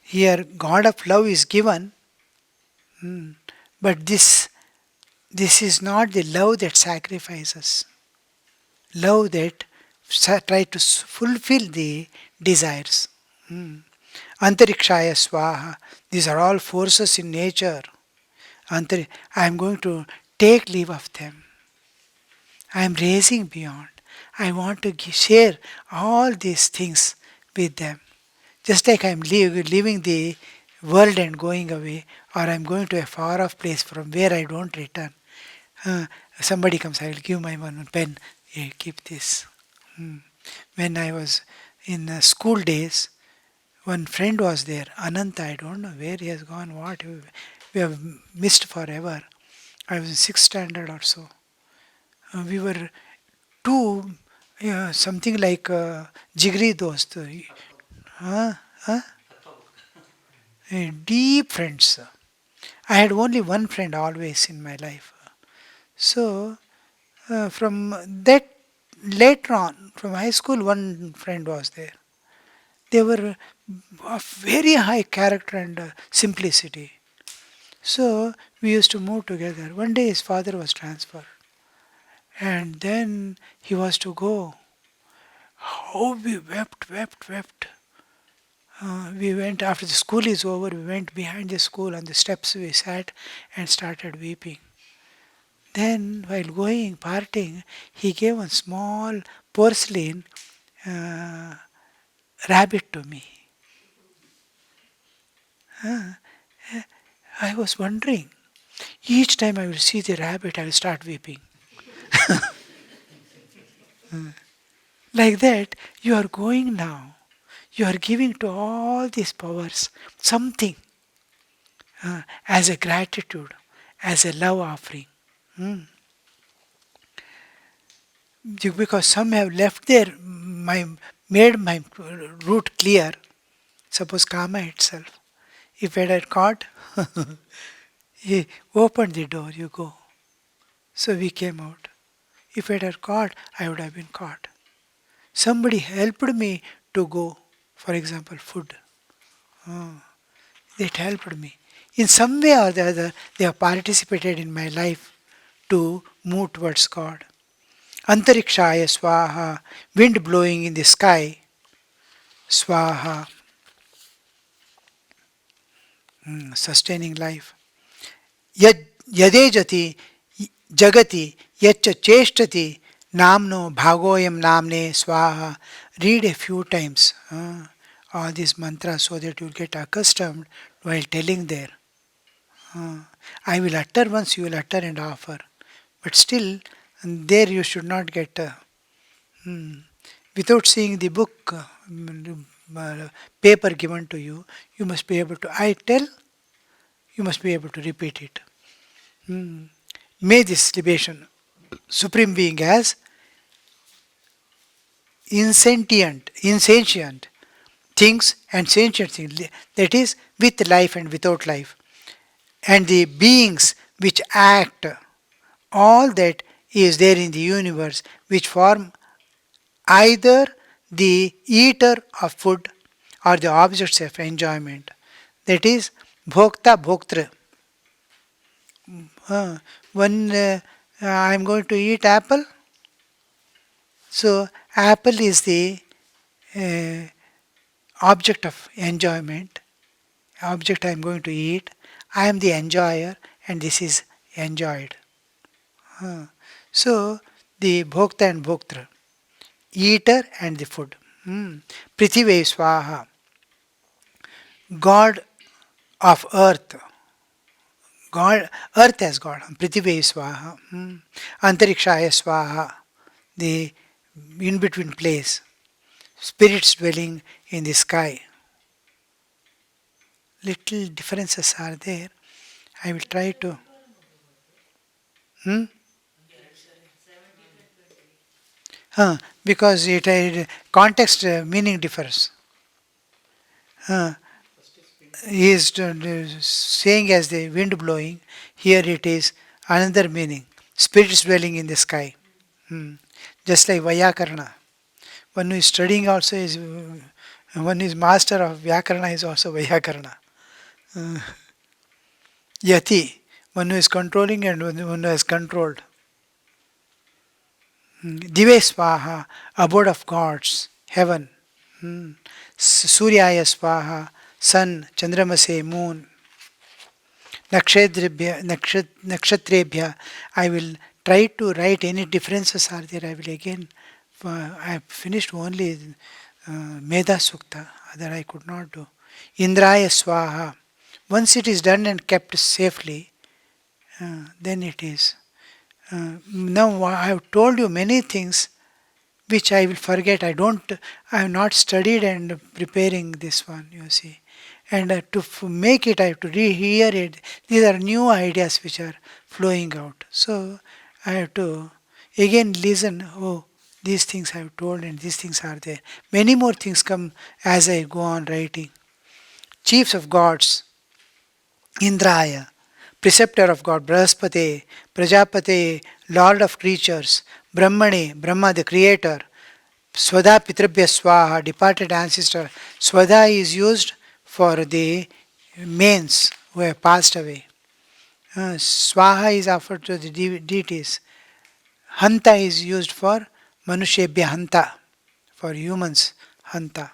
Here, God of love is given, but this is not the love that sacrifices. Love that try to fulfill the desires. Antarikshaya Swaha. These are all forces in nature. I am going to take leave of them. I am raising beyond. I want to share all these things with them. Just like I am leaving the world and going away, or I am going to a far off place from where I don't return. Somebody comes, I will give my one pen. Here, keep this. Hmm. When I was in school days, one friend was there, Ananta. I don't know where he has gone, what. We have missed forever. I was in sixth standard or so. We were two, something like jigri dost. Huh? Huh? Deep friends. I had only one friend always in my life. So, from that, later on, from high school, one friend was there. They were of very high character and simplicity. So, we used to move together. One day, his father was transferred, and then he was to go. How we wept, wept, wept. We went after the school is over. We went behind the school on the steps. We sat and started weeping. Then, while going parting, he gave a small porcelain uh, rabbit to me. I was wondering. Each time I will see the rabbit, I will start weeping. Like that, you are going now. You are giving to all these powers something as a gratitude, as a love offering. Hmm. Because some have left their made my route clear. Suppose karma itself. If it had caught, he opened the door, you go. So we came out. If it had caught, I would have been caught. Somebody helped me to go. For example, food. Oh, it helped me. In some way or the other, they have participated in my life to move towards God. Antarikshaya swaha, wind blowing in the sky, swaha, sustaining life. Yad, yadejati jagati yaccha cheshtati namno bhagoyam namne swaha. Read a few times all these mantras so that you will get accustomed while telling there. I will utter once, you will utter and offer. But still, there you should not get, without seeing the book, paper given to you, you must be able to, I tell, you must be able to repeat it. May this libation, Supreme Being as insentient things and sentient things, that is, with life and without life, and the beings which act, all that is there in the universe, which form either the eater of food or the objects of enjoyment. That is, bhokta bhoktra. When I am going to eat apple, so apple is the uh, object of enjoyment, object I am going to eat. I am the enjoyer, and this is enjoyed. So the bhokta and bhoktra, eater and the food. Prithive swaha, God of earth, God, earth as God, Prithive swaha, Antarikshaya swaha, the in between place, spirits dwelling in the sky. Little differences are there. I will try to. Hmm? Because it context meaning differs. Uh, he is saying as the wind blowing. Here it is another meaning. Spirits dwelling in the sky. Hmm. Just like Vyakarna. One who is studying also is one who is master of Vyakarna is also Vyakarna. Uh, Yati, one who is controlling and one who is controlled. Dive Swaha, abode of gods, heaven. Suryaya Swaha, sun, Chandramase, moon. Nakshatrebhya. I will try to write any differences are there. I will again. I have finished only Meda Sukta. Other I could not do. Indraya Swaha. Once it is done and kept safely, then it is. Now I have told you many things which I will forget. I have not studied and preparing this one, you see. And make it, I have to rehear it. These are new ideas which are flowing out. So I have to again listen. Oh, these things I have told and these things are there. Many more things come as I go on writing. Chiefs of gods, Indraya, preceptor of God, Brahaspate, Prajapate, lord of creatures, Brahmane, Brahma the creator, Swada Pitrabhya Swaha, departed ancestor. Swada is used for the mains who have passed away. Swaha is offered to the deities. Hanta is used for Manushebhya Hanta, for humans, Hanta.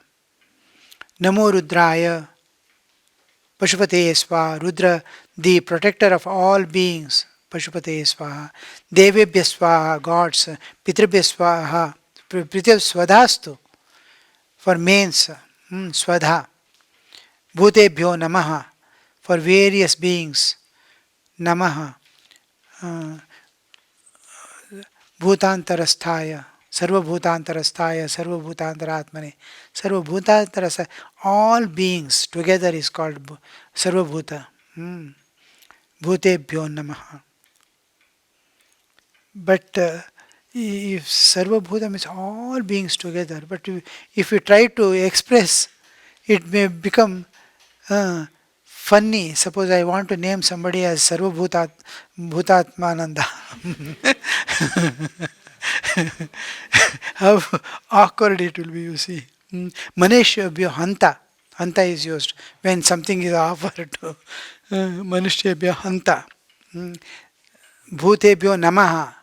Namo Rudraya, Pashupate Swaha, Rudra, the protector of all beings, Pashupate Swaha. Devebhya Swaha, gods, Pitrabhya Swaha, Prithya Swadhastu, for mains, Swadha. Bhutebhyo Namaha, for various beings, Namaha. Uh, Bhutantarasthaya, Sarvabhutantarasthaya, Sarvabhutantaratmane, Sarvabhutantarasa, all beings together is called Sarvabhuta. Bhutebhyo Namaha. But if Sarvabhuta means all beings together, but if you try to express, it may become funny. Suppose I want to name somebody as Bhutatmananda. How awkward it will be, you see. Manushyabhyo Hanta. Hanta is used when something is offered to Manushyabhyo Hanta. Bhutebhyo Namaha.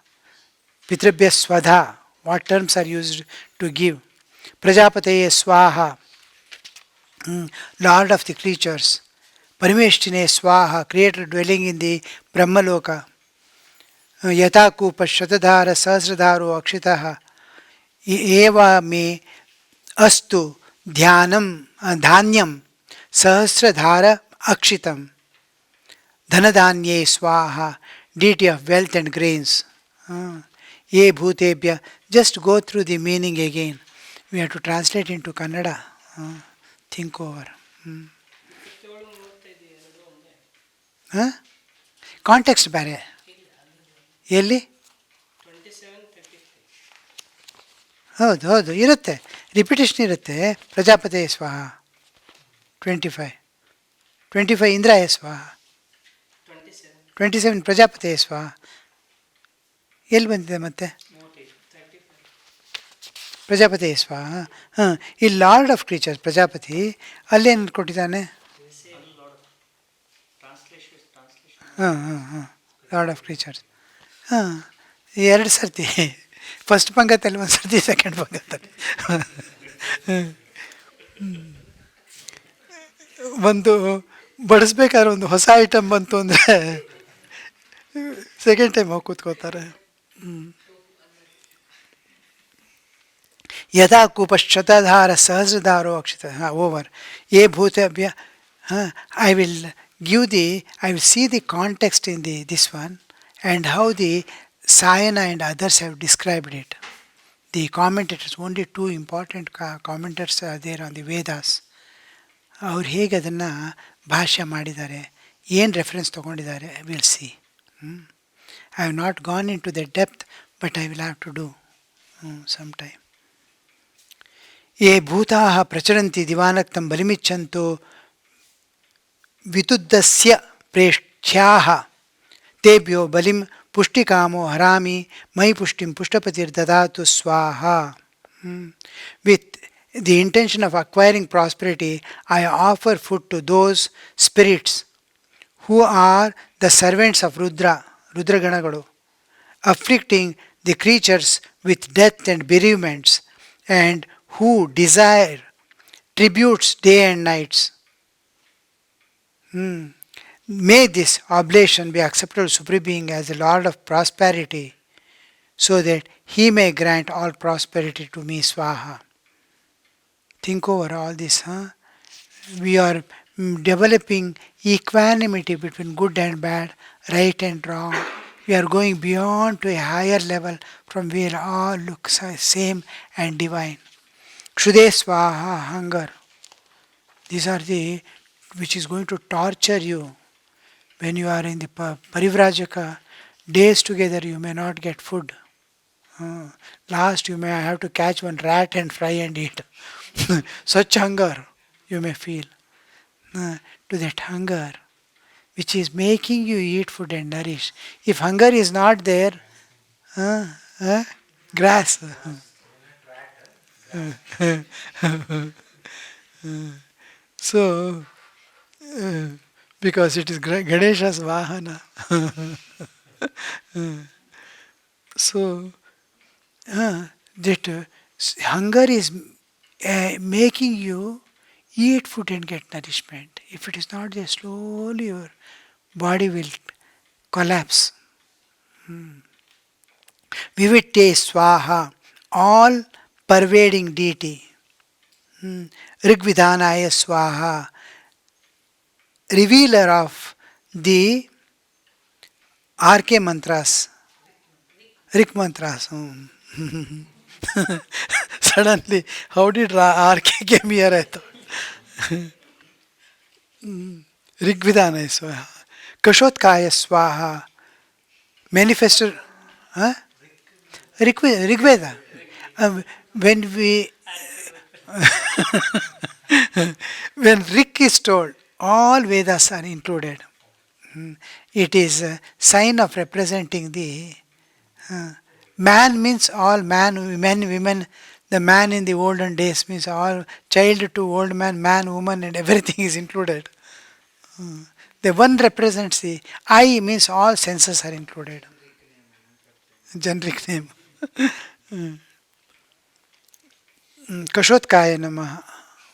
Pitrabhya Swadha. What terms are used to give? Prajapataye Swaha. Lord of the creatures. Parameshtine Swaha, creator dwelling in the Brahmaloka. Yata Kupa Shatadhara Sahasradharo Akshitaha. Eva me astu dhyanam dhanyam Sahasradhara Akshitam. Dhanadhanye Swaha, deity of wealth and grains. Ye Bhutebhya, just go through the meaning again. We have to translate into Kannada. Think over. Context ಬೇರೆ ಎಲ್ಲಿ ಹೌದು ಹೌದು ಇರುತ್ತೆ repetition ಇರುತ್ತೆ ಪ್ರಜಾಪತಿ ಸ್ವಾಹ 25 ಇಂದ್ರಾಯ ಸ್ವಾಹ 27 ಪ್ರಜಾಪತಿ ಸ್ವಾಹ ಎಲ್ಲಿ ಬಂದಿದೆ ಮತ್ತೆ ಪ್ರಜಾಪತಿ ಸ್ವಾಹ ಈ ಲಾರ್ಡ್ ಆಫ್ ಕ್ರೀಚರ್ಸ್ ಪ್ರಜಾಪತಿ ಅಲ್ಲೇನು ಕೊಟ್ಟಿದ್ದಾನೆ ಲಾರ್ಡ್ ಆಫ್ ಕ್ರೀಚರ್ಸ್ ಎರಡು ಸರ್ತಿ ಫಸ್ಟ್ ಪಂಗತ್ತಲ್ಲಿ ಒಂದು ಸರ್ತಿ ಸೆಕೆಂಡ್ ಪಂಗತ್ತಲ್ಲಿ ಒಂದು ಬಡಿಸ್ಬೇಕಾದ್ರೆ ಒಂದು ಹೊಸ ಐಟಮ್ ಬಂತು ಅಂದರೆ ಸೆಕೆಂಡ್ ಟೈಮ್ ಹೋಗಿ ಕೂತ್ಕೋತಾರೆ ಯಥಾ ಕೂಪಶತಧಾರ ಸಹಸ್ರಧಾರೋ ಅಕ್ಷಿತ ಓವರ್ ಏ ಭೂತಭ್ಯ I will give I will see the context in this one and how the Sayana and others have described it. The commentators, only two important commentators are there on the Vedas. ಅವ್ರು ಹೇಗೆ ಅದನ್ನು ಭಾಷ್ಯ ಮಾಡಿದ್ದಾರೆ ಏನು reference ತೊಗೊಂಡಿದ್ದಾರೆ will see I have not gone into the depth but I will have to do some time ಯೇ ಭೂತಾ ಪ್ರಚರಂತಿ ದಿವಾನಕ್ತಂ ಬಲಿಮಿಚ್ಛಂತು ವಿತುದ್ದಸ್ಯ ಪ್ರೇಷ್ಠ್ಯಾಹ ತೇಭ್ಯೋ ಬಲಿಂ ಪುಷ್ಟಿಕಾಮೋ ಹರಾಮಿ ಮೈ ಪುಷ್ಟಿಂ ಪುಷ್ಟಪತಿರ್ದದಾತು ಸ್ವಾಹ with the intention of acquiring prosperity, I offer food to those spirits who are the servants of Rudra, Rudraganagalu, afflicting the creatures with death and bereavements, and who desire tributes day and nights. May this oblation be accepted to Supreme Being as the Lord of prosperity, so that He may grant all prosperity to me, Swaha. Think over all this. We are developing equanimity between good and bad, right and wrong, We are going beyond to a higher level from where all looks same and divine. Kshude Swaha, hunger. These are the which is going to torture you when you are in the parivrajaka. Days together you may not get food. Uh, Last you may have to catch one rat and fry and eat. Such hunger you may feel. To that hunger which is making you eat food and nourish. If hunger is not there, uh, uh, grass. So, uh, because it is Ganesha's Vahana. So, that hunger is making you eat food and get nourishment. If it is not there, slowly your body will collapse. Vivite Swaha, all pervading deity. Rigvidanaya Swaha, revealer of the RK mantras, Rik mantras. Suddenly, how did RK came here? I thought. Rigvidanaya Swaha, Kashotkaya Swaha, manifested. Huh? Rigveda. When we when Rik is told, all Vedas are included. It is a sign of representing the man means all man, women. The man in the olden days means all child to old man, woman, and everything is included. The one represents the I means all senses are included. Generic name. Kashotkaya Namaha.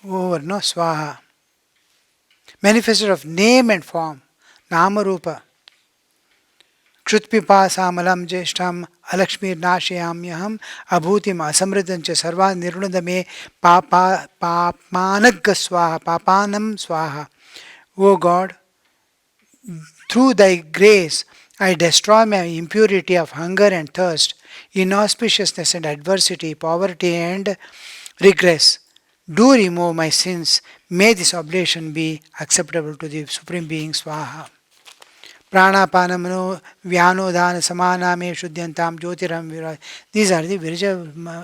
Over, no? Swaha. Manifested of name and form. Namarupa. क्षुत्पिपासामलं ज्येष्ठम अलक्ष्मीर्नाशयाम्यहम अभूतिम असमृद्धं च सर्वान् निर्णुद मे पापा पापमानग्ग स्वाहा पापानम स्वाहा. O God, through thy grace I destroy my impurity of hunger and thirst, inauspiciousness and adversity, poverty and regress. Do remove my sins. May this oblation be acceptable to the Supreme Being Swaha. Pranapanamano Vyanodhana Samaname Shuddhantam Jyotiram Viraj. These are the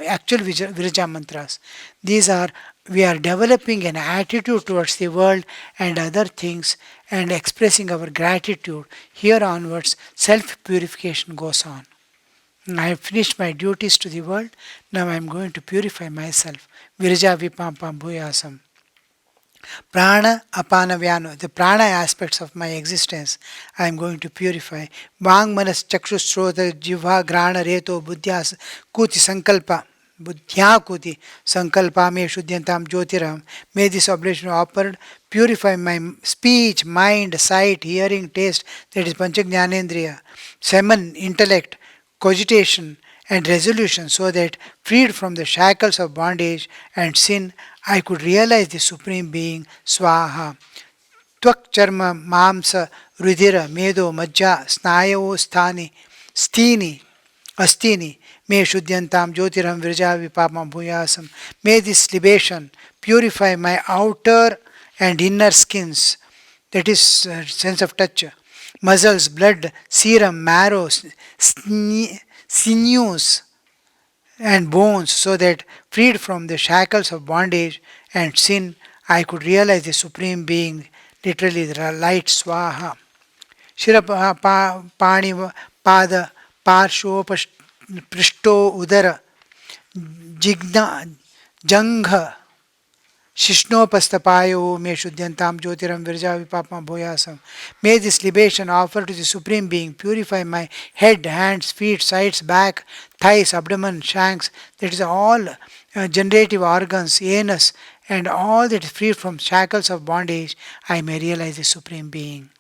actual Virja mantras. These are, we are developing an attitude towards the world and other things and expressing our gratitude. Here onwards, self purification goes on. I have finished my duties to the world, now I am going to purify myself. Virja Vipampam Bhuyasam. Prana apana vyano, the prana aspects of my existence, I am going to purify. Vang manas chakshus shrota jivha grana reto buddhyas kuti sankalpa. Buddhya kuti sankalpa me shuddhantam jyotiram. May this oblation offered purify my speech, mind, sight, hearing, taste, that is panchajnanendriya, semen, intellect, cogitation, and resolution, so that freed from the shackles of bondage and sin, I could realize the Supreme Being Swaha. Tvak charma mamsa rudhira medo majja snayo stini astini me shuddhantam jyotiram virja vipapam bhuyasam. May this libation purify my outer and inner skins, that is sense of touch, muscles, blood, serum, marrow, sinews, and bones, so that freed from the shackles of bondage and sin, I could realize the Supreme Being, literally the light Swaha. Shira Pani Pada Parsho Prishto Udara Jigna Jangha Shishnopastapayo me shuddhantam jyotiram virja vipapam bhoyasam. May this libation offer to the Supreme Being purify my head, hands, feet, sides, back, thighs, abdomen, shanks, that is all generative organs, anus, and all that is free from shackles of bondage. I may realize the Supreme Being.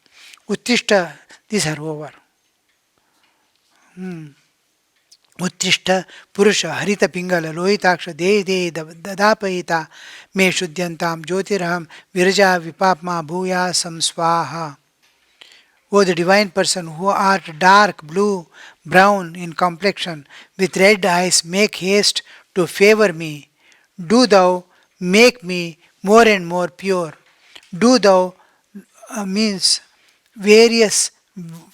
Uttishta, these are over. उत्तिष्ठ पुरुष हरित पिंगल लोहिताक्ष दे दे ददापयिता मे शुद्ध्यंताम ज्योतिरहम विरजा विपापमा भूया स्वाहा. O the divine person who art dark blue, brown in complexion, with red eyes, make haste to favor me. Do thou make me more and more pure. Do thou means various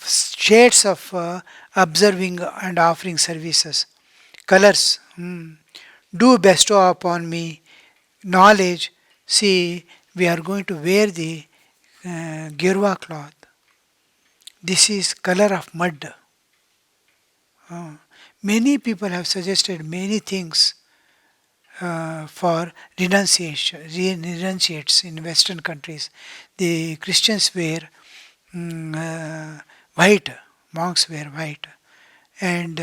shades of observing and offering services. Colors. Do bestow upon me knowledge. See, we are going to wear the girva cloth. This is color of mud. Uh, Many people have suggested many things for renunciates in Western countries. The Christians wear white, monks wear white, and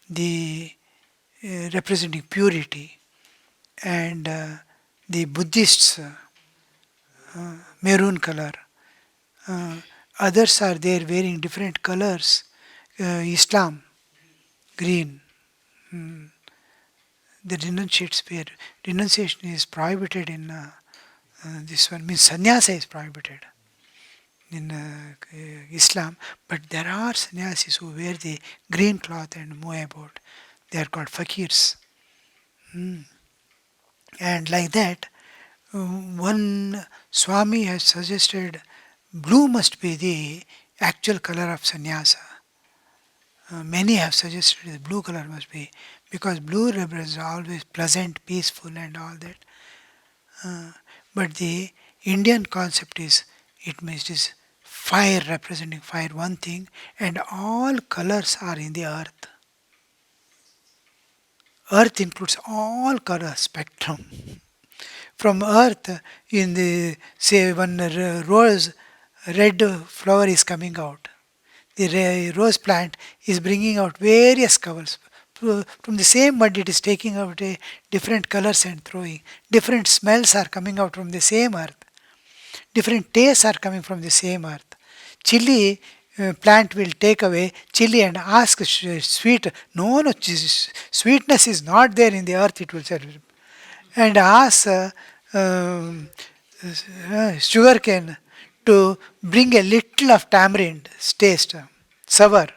the representing purity, and the Buddhists maroon color. Uh, Others are there wearing different colors. Islam, green. The renunciates wear. Renunciation is prohibited in this one. Means sannyasa is prohibited in Islam, but there are sannyasis who wear the green cloth and move about. They are called fakirs. And like that, one Swami has suggested blue must be the actual color of sannyasa. Many have suggested the blue color must be because blue represents always pleasant, peaceful, and all that. But the Indian concept is it means it is fire representing fire, one thing, and all colors are in the earth. Earth includes all color spectrum. From earth, in the say one rose, red flower is coming out. The rose plant is bringing out various colors. From the same mud, it is taking out different colors and throwing. Different smells are coming out from the same earth. Different tastes are coming from the same earth. Chili plant will take away chili and ask sweet. No, no, sweetness is not there in the earth, it will say. And ask um, sugar cane to bring a little of tamarind taste, sour.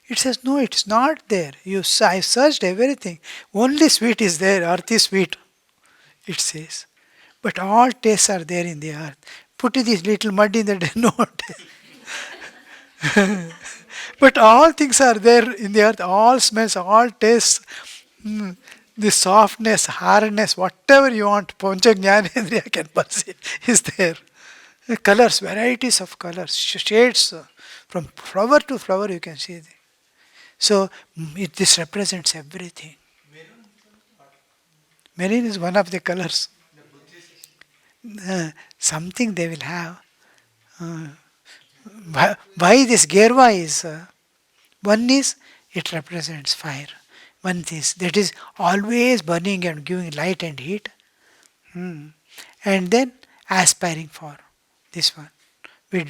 It says, no, it's not there. I searched everything. Only sweet is there. Earth is sweet, it says. But all tastes are there in the earth. Put this little mud in the no but all things are there in the earth. All smells, all tastes. The softness, hardness, whatever you want, Pancha Jnanendriya can perceive is there. The colors, varieties of colors, shades, from flower to flower you can see. So this represents everything. Marine is one of the colors. Something they will have. Why this Gerva is, one is it represents fire. One is that is always burning and giving light and heat. And then aspiring for this one. Which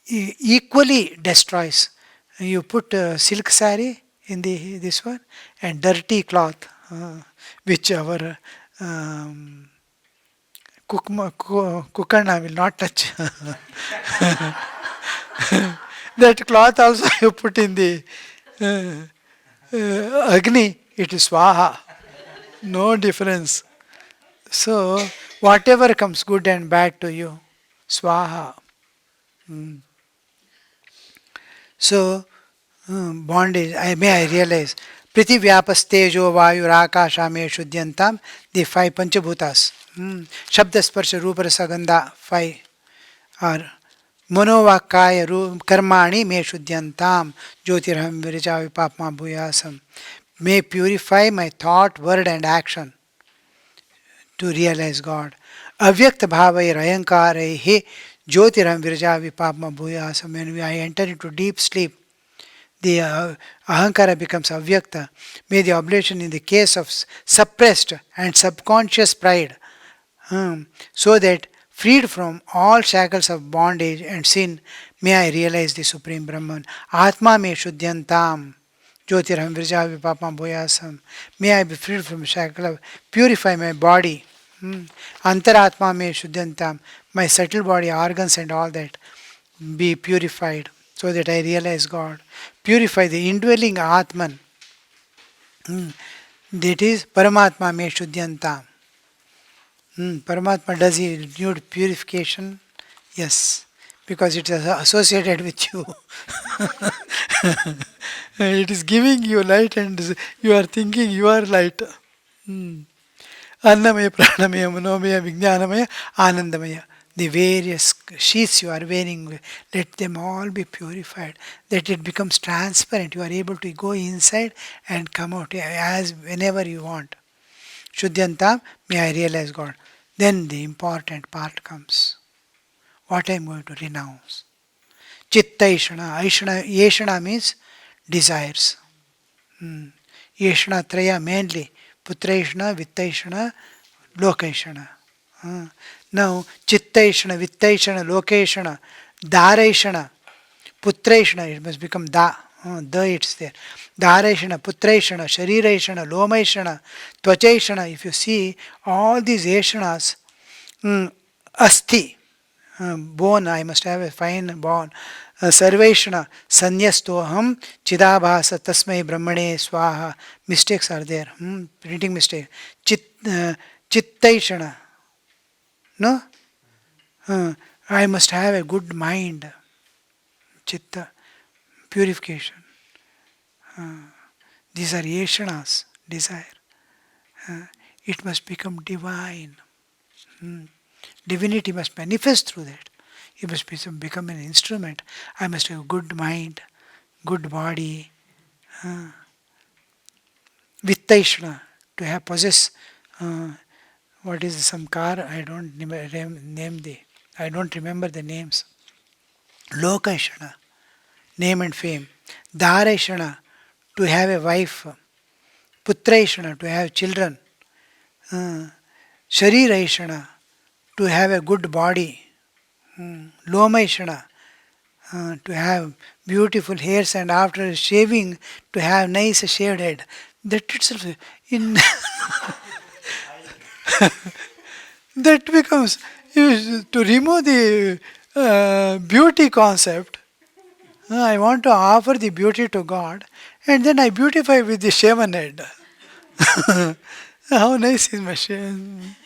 equally destroys. You put silk sari in this one and dirty cloth, which our Kukana will not touch. That cloth also you put in the Agni, it is Swaha. No difference. So, whatever comes good and bad to you, Swaha. So, bondage, I realize. Prithivyapas vayu rakasha me shuddyantam, the five panchabhutas. Shabda sparsha rupa rasa gandha, five are मनोवाक्काय कर्माणि मे शुद्ध्यंताम ज्योतिरहम Viraja विपापमा भूयासम. May purify my thought, word and action to realize God. Avyakta bhavai rayankarai he jyotiram virja vipapma bhuyasam. When I enter into deep sleep, the ahankara becomes avyakta. May the oblation in the case of suppressed and subconscious pride, so that freed from all shackles of bondage and sin, may I realize the Supreme Brahman. Atma me shuddhyantam. Jyotirham virja vipapam bhoyasam. May I be freed from shackle of, purify my body. Antaratma me shuddhyantam. My subtle body, organs and all that. be purified so that I realize God. Purify the indwelling Atman. That is Paramatma me Shuddhyantam. Paramatma, does he need purification? Yes, because it is associated with you. It is giving you light and you are thinking you are light. Hmm. Annamaya, Pranamaya, Manomaya, Vijnanamaya, Anandamaya. The various sheaths you are wearing, let them all be purified. That it becomes transparent. You are able to go inside and come out as whenever you want. Shuddhantam, may I realize God. Then the important part comes. What I am going to renounce. Chitta Ishana. Yeshana means desires. Yeshana Traya mainly. Putraishana, Vittaishana, Lokaishana. Now, Chittaishana, Vittaishana, Lokaishana, Dharaishana, Putraishana, it must become Da. Da it's there. Dharaishana, Putraishana, Shariraishana, Lomaishana, Tvachaishana. If you see all these Aishanas, Asti, bone, I must have a fine bone. Sarveshana, Sanyastoham, Chidabhasa, Tasmai Brahmane, Swaha. Mistakes are there. Printing mistake. Chittaishana. No? I must have a good mind. Chitta. Purification. These are yeshanas, desire. It must become divine. Divinity must manifest through that. It must become an instrument. I must have good mind, good body. Vittaishana, to have possess what is some car, I don't I don't remember the names. Lokaishana, name and fame. Dharaishana, to have a wife. Putraishana, to have children. Shariraishana, to have a good body. Lomaishana, to have beautiful hairs and after shaving to have nice shaved head. That itself in that becomes to remove the beauty concept. I want to offer the beauty to God and then I beautify with the shaven head. How nice is my shaven?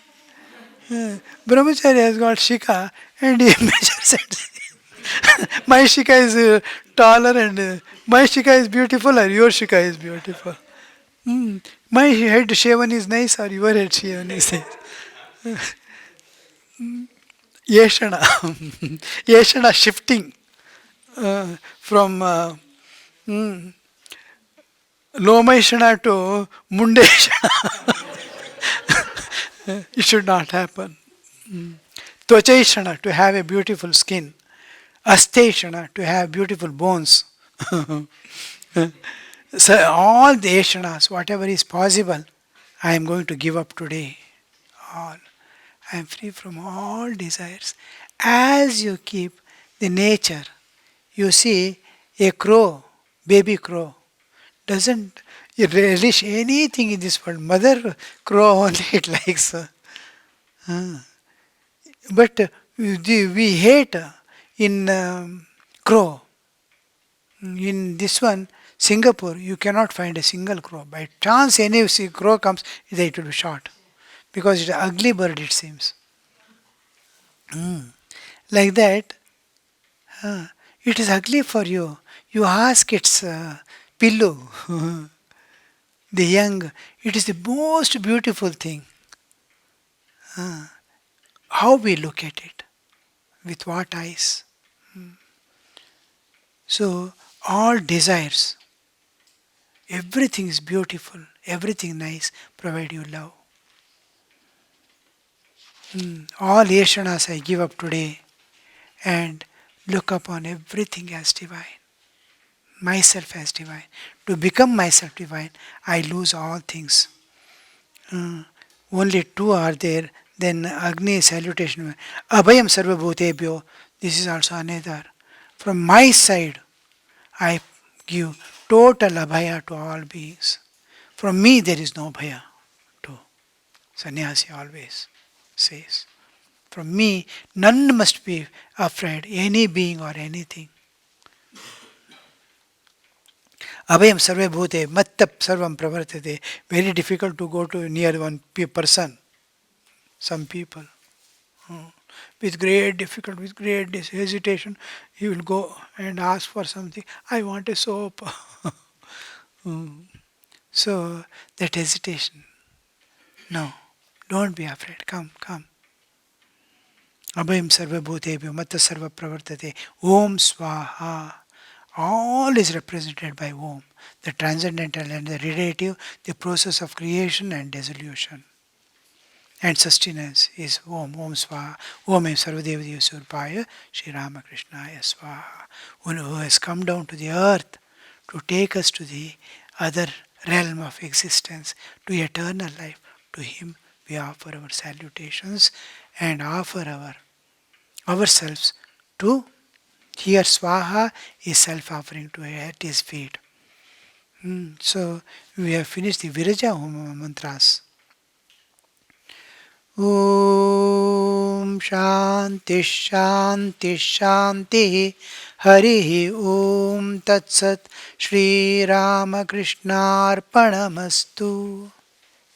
Brahmachari has got shika and he measures it. My shika is taller and my shika is beautiful or your shika is beautiful. My head shaven is nice or your head shaven is nice. Yeshana. Yeshana shifting from Lomaishana to Mundeshana. It should not happen. Tvachaishana, to have a beautiful skin. Asteshana, to have beautiful bones. So all the Ashanas, whatever is possible, I am going to give up today. All. I am free from all desires. As you keep the nature, you see a crow, baby crow, doesn't relish anything in this world. Mother crow only it likes. But we hate in crow. In this one, Singapore, you cannot find a single crow. By chance, any crow comes, it will be shot. Because it's an ugly bird, it seems. Like that, it is ugly for you. You ask its pillow, the young, it is the most beautiful thing. How we look at it, with what eyes. So, all desires, everything is beautiful, everything nice, provide you love. All yeshanas I give up today and look upon everything as divine, myself as divine. To become myself divine, I lose all things. Only two are there, then Agni salutation. Abhayam sarva bhutebhyo, this is also another. From my side, I give total abhaya to all beings. From me there is no bhaya too. Sannyasi always says. From me, none must be afraid, any being or anything. Abhayam sarve bhute, mattap sarvam pravartate. Very difficult to go to near one person. Some people, with great difficulty, with great hesitation, he will go and ask for something. I want a soap. So that hesitation. No, don't be afraid. Come, come. Abhayam sarva bhutebhyo matta sarva pravartate. Om swaha. All is represented by Om, the transcendental and the relative, the process of creation and dissolution. And sustenance is Om, Om Swaha, Om Em Sarvadevadiya Surpaya, Sri Ramakrishnaya Swaha, who has come down to the earth to take us to the other realm of existence, to eternal life. To him we offer our salutations and offer ourselves to here Swaha is self-offering to at his feet. So we have finished the Viraja Homa mantras. Om Shanti Shanti Shanti Hari Om Tat Sat Shri Ramakrishna Arpanamastu.